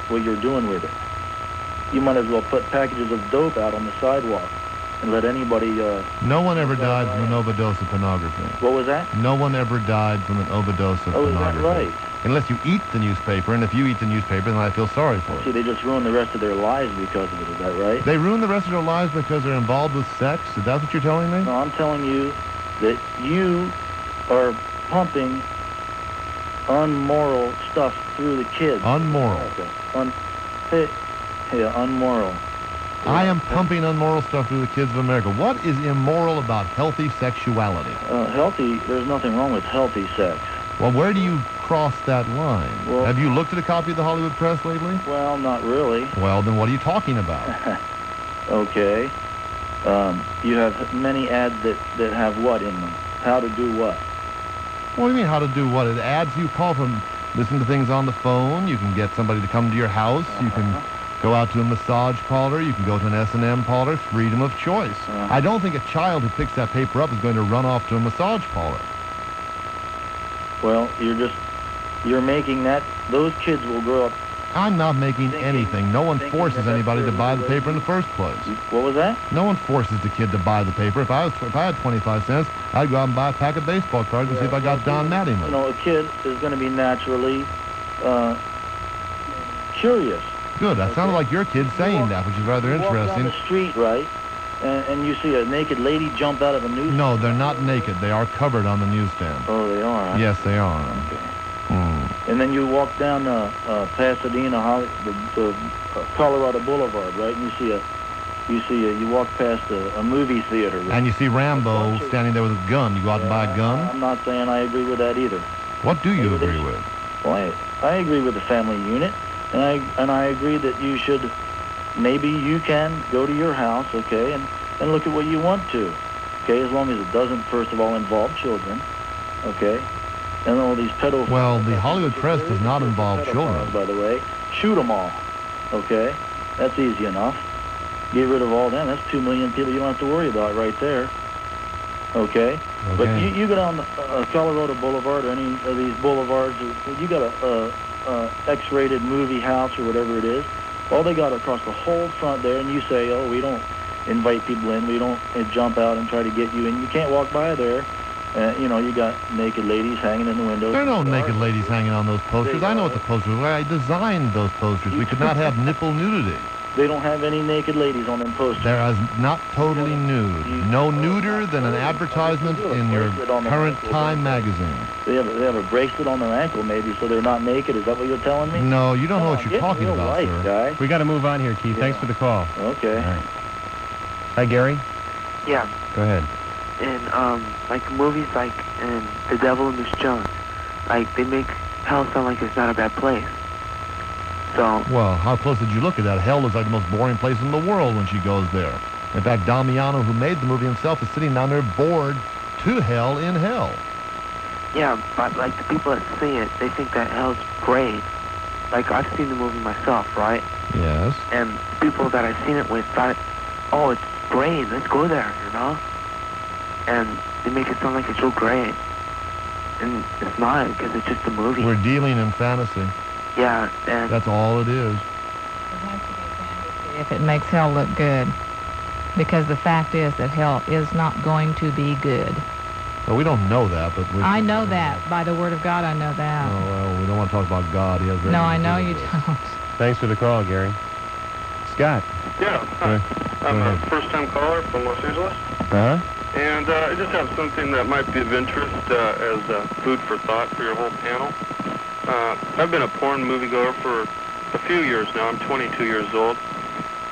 what you're doing with it. You might as well put packages of dope out on the sidewalk and let anybody... No one ever died from an overdose of pornography. What was that? No one ever died from an overdose of pornography. Is that right? Unless you eat the newspaper, and if you eat the newspaper, then I feel sorry for See, you. they just ruin the rest of their lives because of it, is that right? They ruin the rest of their lives because they're involved with sex? Is that what you're telling me? No, I'm telling you that you are pumping unmoral stuff through the kids. Unmoral? Unmoral. I am pumping unmoral stuff through the kids of America. What is immoral about healthy sexuality? Healthy, there's nothing wrong with healthy sex. Well, where do you cross that line? Well, have you looked at a copy of the Hollywood Press lately? Well, not really. Well, then what are you talking about? Okay. You have many ads that have what in them? How to do what? What do you mean, how to do what? It ads you call from, listen to things on the phone. You can get somebody to come to your house. You can go out to a massage parlor. You can go to an S&M parlor. Freedom of choice. I don't think a child who picks that paper up is going to run off to a massage parlor. Well, you're making that, those kids will grow up. I'm not making anything. No one forces anybody to buy the paper in the first place. What was that? No one forces the kid to buy the paper. If I had 25 cents, I'd go out and buy a pack of baseball cards and see if I got Don Mattingly. You know, a kid is going to be naturally curious. Good. That sounded like your kid saying that, which is rather interesting. You walk down the street, right, and you see a naked lady jump out of a newsstand. No, they're not naked. They are covered on the newsstand. Oh, they are? Huh? Yes, they are. Okay. And then you walk down Pasadena, Colorado Boulevard, right? And you walk past a movie theater. And you see Rambo standing there with a gun. You go out and buy a gun? I'm not saying I agree with that either. What do you agree with? Well, I agree with the family unit, and I agree that you should, maybe you can go to your house, okay, and look at what you want to, okay, as long as it doesn't, first of all, involve children, okay. And all these pedophiles. Well, the Hollywood Press does not involve children. By the way, shoot them all. Okay, that's easy enough. Get rid of all them. That's 2 million people you don't have to worry about right there. Okay. But you go down Colorado Boulevard or any of these boulevards, you got X-rated movie house or whatever it is. All they got across the whole front there, and you say, oh, we don't invite people in, we don't jump out and try to get you in. You can't walk by there. You got naked ladies hanging in the windows. There are no naked ladies hanging on those posters. I know what the posters are. I designed those posters. We could not have nipple nudity. They don't have any naked ladies on them posters. There is not totally nude. No nuder than an advertisement in your current Time magazine. They have a bracelet on their ankle, maybe, so they're not naked. Is that what you're telling me? No, you don't know what you're talking about, right, sir. Guy. We got to move on here, Keith. Thanks for the call. Okay. All right. Hi, Gary. Yeah. Go ahead. And like movies like The Devil and Miss Jones, like they make hell sound like it's not a bad place. So. Well, how close did you look at that? Hell is like the most boring place in the world when she goes there. In fact, Damiano, who made the movie himself, is sitting down there bored to hell in hell. Yeah, but like the people that see it, they think that hell's great. Like I've seen the movie myself, right? Yes. And people that I've seen it with thought, oh, it's great, let's go there, you know? And they make it sound like it's real great. And it's not, because it's just a movie. We're dealing in fantasy. Yeah, and... That's all it is. It has to be fantasy if it makes hell look good. Because the fact is that hell is not going to be good. Well, we don't know that, but... I know that. By the Word of God, I know that. Oh, well, we don't want to talk about God. He has very No, I little know to do you with it. don't. Thanks for the call, Gary. Scott. Yeah, hi. I'm a first-time caller from Los Angeles. Uh-huh. And I just have something that might be of interest as food for thought for your whole panel. I've been a porn moviegoer for a few years now. I'm 22 years old.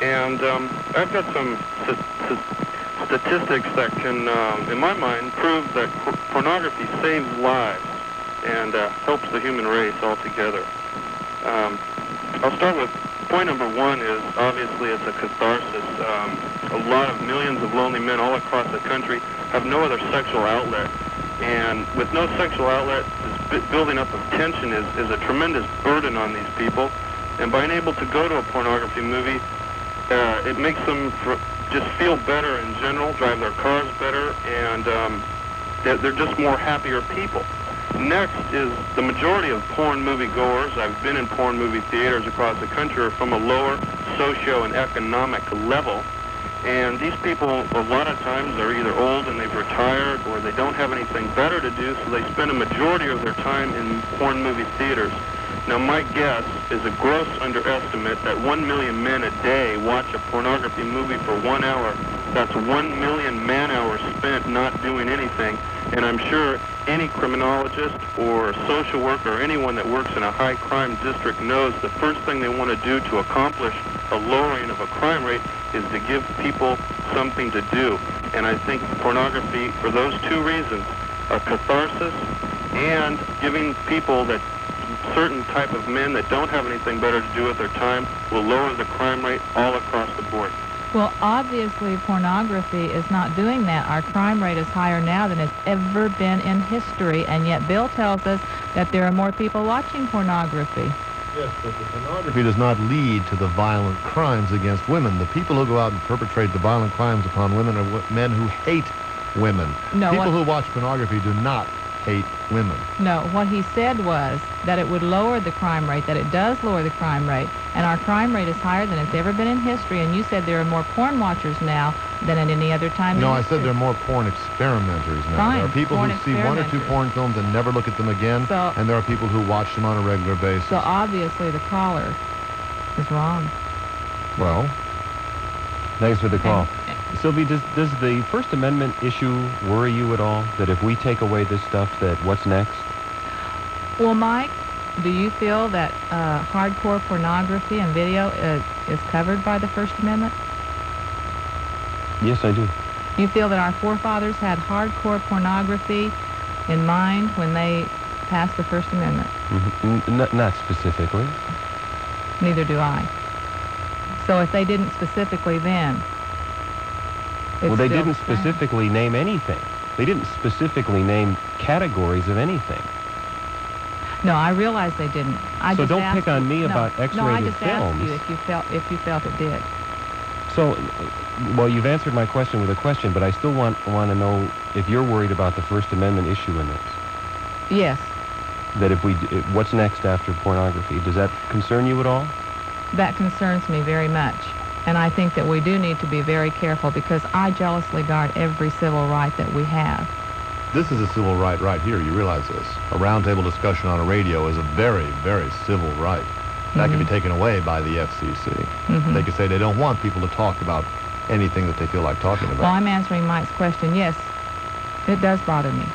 And I've got some statistics that can, in my mind, prove that pornography saves lives and helps the human race altogether. I'll start with point number one is obviously it's a catharsis. A lot of millions of lonely men all across the country have no other sexual outlet. And with no sexual outlet, this building up of tension is a tremendous burden on these people. And by being able to go to a pornography movie, it makes them just feel better in general, drive their cars better, and they're just more happier people. Next is the majority of porn movie goers, I've been in porn movie theaters across the country, are from a lower socio and economic level. And these people, a lot of times, are either old and they've retired or they don't have anything better to do, so they spend a majority of their time in porn movie theaters. Now, my guess is a gross underestimate that 1 million men a day watch a pornography movie for 1 hour. That's 1 million man-hours spent not doing anything. And I'm sure any criminologist or social worker or anyone that works in a high-crime district knows the first thing they want to do to accomplish a lowering of a crime rate is to give people something to do. And I think pornography, for those two reasons, a catharsis and giving people that certain type of men that don't have anything better to do with their time will lower the crime rate all across the board. Well, obviously, pornography is not doing that. Our crime rate is higher now than it's ever been in history, and yet Bill tells us that there are more people watching pornography. Yes, but the pornography does not lead to the violent crimes against women. The people who go out and perpetrate the violent crimes upon women are men who hate women. No, people who watch pornography do not hate women. No, what he said was that it would lower the crime rate, that it does lower the crime rate, and our crime rate is higher than it's ever been in history, and you said there are more porn watchers now than at any other time No, in I history. said there are more porn experimenters now. Fine, There are people porn who see one or two experimenters. porn films and never look at them again, So- and there are people who watch them on a regular basis. So obviously the caller is wrong. Well, thanks for the call. Sylvie, does the First Amendment issue worry you at all? That if we take away this stuff, that what's next? Well, Mike, do you feel that hardcore pornography and video is covered by the First Amendment? Yes, I do. You feel that our forefathers had hardcore pornography in mind when they passed the First Amendment? Not specifically. Neither do I. So if they didn't specifically then, Well, they still didn't the same. specifically name anything. They didn't specifically name categories of anything. No, I realize they didn't. I So just don't asked pick on you- me no, about No, I X-rated just asked films. you if you felt it did. So, well, you've answered my question with a question, but I still want to know if you're worried about the First Amendment issue in this. Yes. That what's next after pornography? Does that concern you at all? That concerns me very much. And I think that we do need to be very careful because I jealously guard every civil right that we have. This is a civil right here. You realize this. A roundtable discussion on a radio is a very, very civil right. That can be taken away by the FCC. They could say they don't want people to talk about anything that they feel like talking about. Well, I'm answering Mike's question. Yes, it does bother me.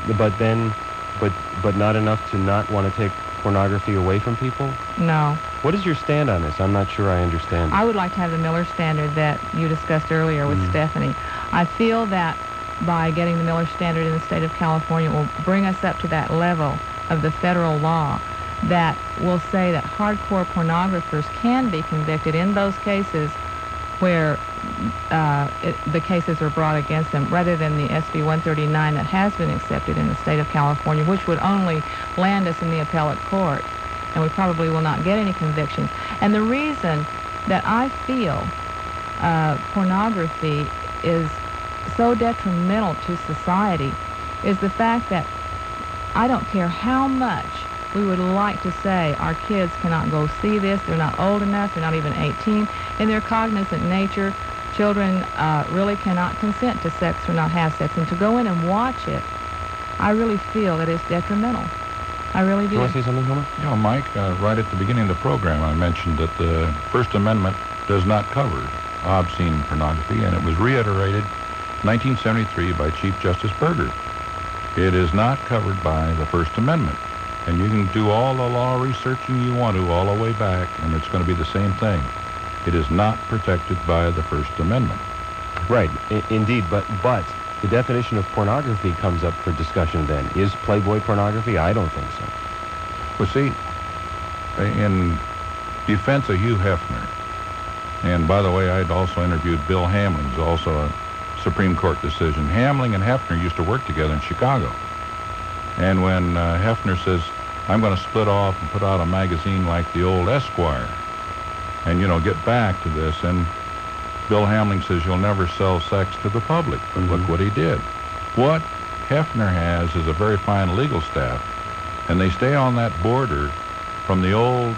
But not enough to not want to take pornography away from people? No. What is your stand on this? I'm not sure I understand. I would like to have the Miller Standard that you discussed earlier with Stephanie. I feel that by getting the Miller Standard in the state of California will bring us up to that level of the federal law that will say that hardcore pornographers can be convicted in those cases where the cases are brought against them, rather than the SB 139 that has been accepted in the state of California, which would only land us in the appellate court, and we probably will not get any convictions. And the reason that I feel pornography is so detrimental to society is the fact that I don't care how much we would like to say our kids cannot go see this, they're not old enough, they're not even 18. In their cognizant nature, children really cannot consent to sex or not have sex. And to go in and watch it, I really feel that it's detrimental. I really do. You want to say something, Homer? You know, Mike, right at the beginning of the program, I mentioned that the First Amendment does not cover obscene pornography, and it was reiterated in 1973 by Chief Justice Berger. It is not covered by the First Amendment. And you can do all the law researching you want to all the way back, and it's going to be the same thing. It is not protected by the First Amendment. Right, indeed, but the definition of pornography comes up for discussion then. Is Playboy pornography? I don't think so. Well, see, in defense of Hugh Hefner, and by the way, I'd also interviewed Bill Hamlin, who's also a Supreme Court decision. Hamlin and Hefner used to work together in Chicago. And when Hefner says, I'm going to split off and put out a magazine like the old Esquire and, get back to this, and Bill Hamlin says, you'll never sell sex to the public. But look what he did. What Hefner has is a very fine legal staff, and they stay on that border from the old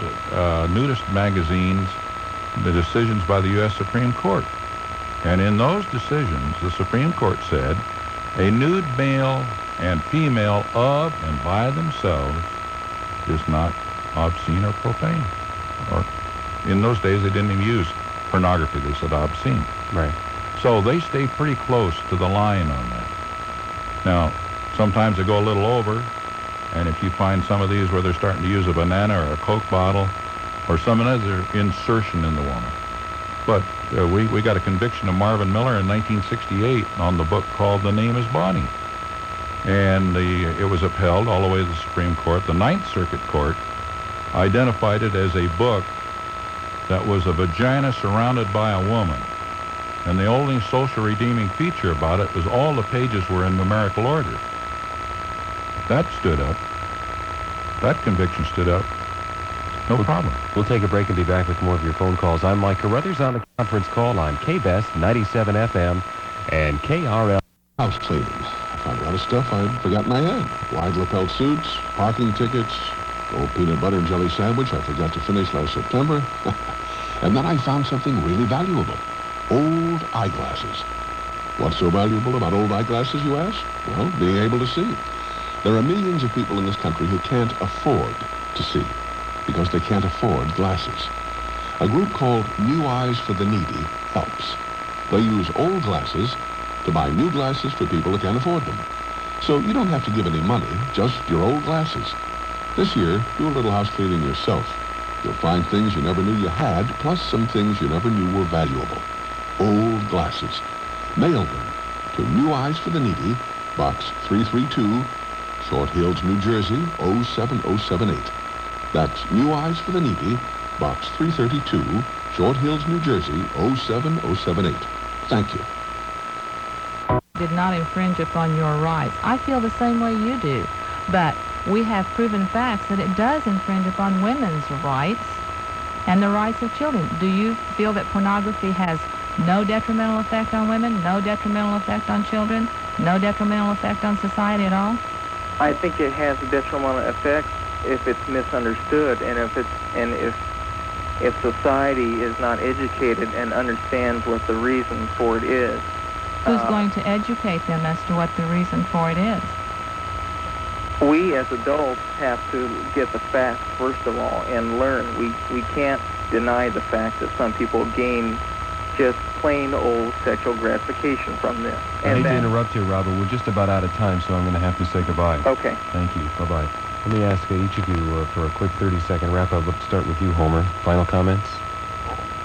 nudist magazines, the decisions by the U.S. Supreme Court. And in those decisions, the Supreme Court said, a nude male and female of and by themselves is not obscene or profane. Or in those days, they didn't even use pornography. They said obscene. Right. So they stay pretty close to the line on that. Now, sometimes they go a little over, and if you find some of these where they're starting to use a banana or a Coke bottle or some other insertion in the woman. But we got a conviction of Marvin Miller in 1968 on the book called The Name is Bonnie. And it was upheld all the way to the Supreme Court. The Ninth Circuit Court identified it as a book that was a vagina surrounded by a woman. And the only social redeeming feature about it was all the pages were in numerical order. That stood up. That conviction stood up. No problem. We'll take a break and be back with more of your phone calls. I'm Mike Carruthers on the conference call on KBEST 97 FM and KRLA. House cleaning. I found a lot of stuff I'd forgotten I had. Wide lapel suits, parking tickets, old peanut butter and jelly sandwich I forgot to finish last September. And then I found something really valuable. Old eyeglasses. What's so valuable about old eyeglasses, you ask? Well, being able to see. There are millions of people in this country who can't afford to see because they can't afford glasses. A group called New Eyes for the Needy helps. They use old glasses to buy new glasses for people who can't afford them. So you don't have to give any money, just your old glasses. This year, do a little house cleaning yourself. You'll find things you never knew you had, plus some things you never knew were valuable. Old glasses. Mail them to New Eyes for the Needy, Box 332, Short Hills, New Jersey, 07078. That's New Eyes for the Needy, Box 332, Short Hills, New Jersey, 07078. Thank you. Did not infringe upon your rights. I feel the same way you do, but we have proven facts that it does infringe upon women's rights and the rights of children. Do you feel that pornography has no detrimental effect on women, no detrimental effect on children, no detrimental effect on society at all? I think it has a detrimental effect if it's misunderstood, and if society is not educated and understands what the reason for it is. Who's going to educate them as to what the reason for it is? We as adults have to get the facts first of all and learn. We can't deny the fact that some people gain just plain old sexual gratification from this. I hate to interrupt you, Rob, but we're just about out of time, so I'm going to have to say goodbye. Okay. Thank you. Bye-bye. Let me ask each of you for a quick 30-second wrap-up. Let's start with you, Homer. Final comments?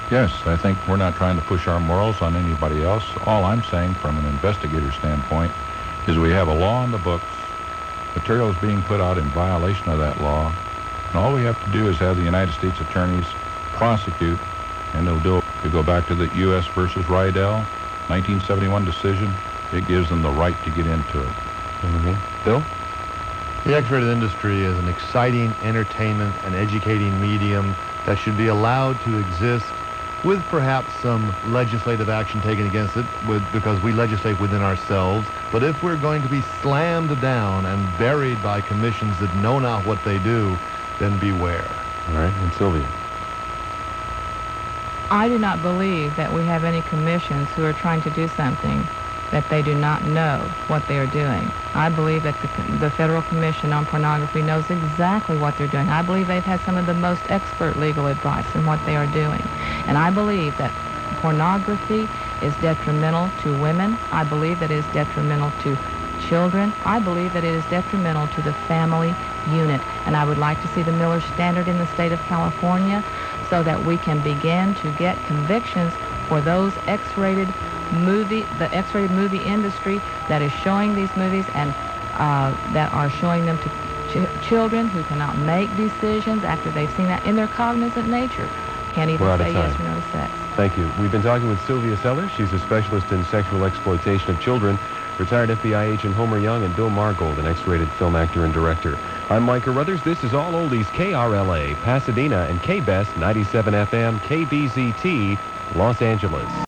Yes, I think we're not trying to push our morals on anybody else. All I'm saying from an investigator standpoint is we have a law in the books, material is being put out in violation of that law, and all we have to do is have the United States attorneys prosecute, and they'll do it. If you go back to the U.S. versus Rydell, 1971 decision, it gives them the right to get into it. Mm-hmm. Bill? The X-rated industry is an exciting entertainment and educating medium that should be allowed to exist with perhaps some legislative action taken against it because we legislate within ourselves. But if we're going to be slammed down and buried by commissions that know not what they do, then beware. All right, and Sylvia? I do not believe that we have any commissions who are trying to do something that they do not know what they are doing. I believe that the Federal Commission on Pornography knows exactly what they're doing. I believe they've had some of the most expert legal advice in what they are doing. And I believe that pornography is detrimental to women. I believe that it is detrimental to children. I believe that it is detrimental to the family unit. And I would like to see the Miller Standard in the state of California so that we can begin to get convictions for those the X-rated movie industry that is showing these movies and that are showing them to children who cannot make decisions after they've seen that in their cognizant nature. Can't even say yes or no to sex. Thank you. We've been talking with Sylvia Sellers. She's a specialist in sexual exploitation of children, retired FBI agent Homer Young, and Bill Margold, an X-rated film actor and director. I'm Mike Carruthers. This is All Oldies KRLA, Pasadena, and KBEST 97 FM, KBZT, Los Angeles.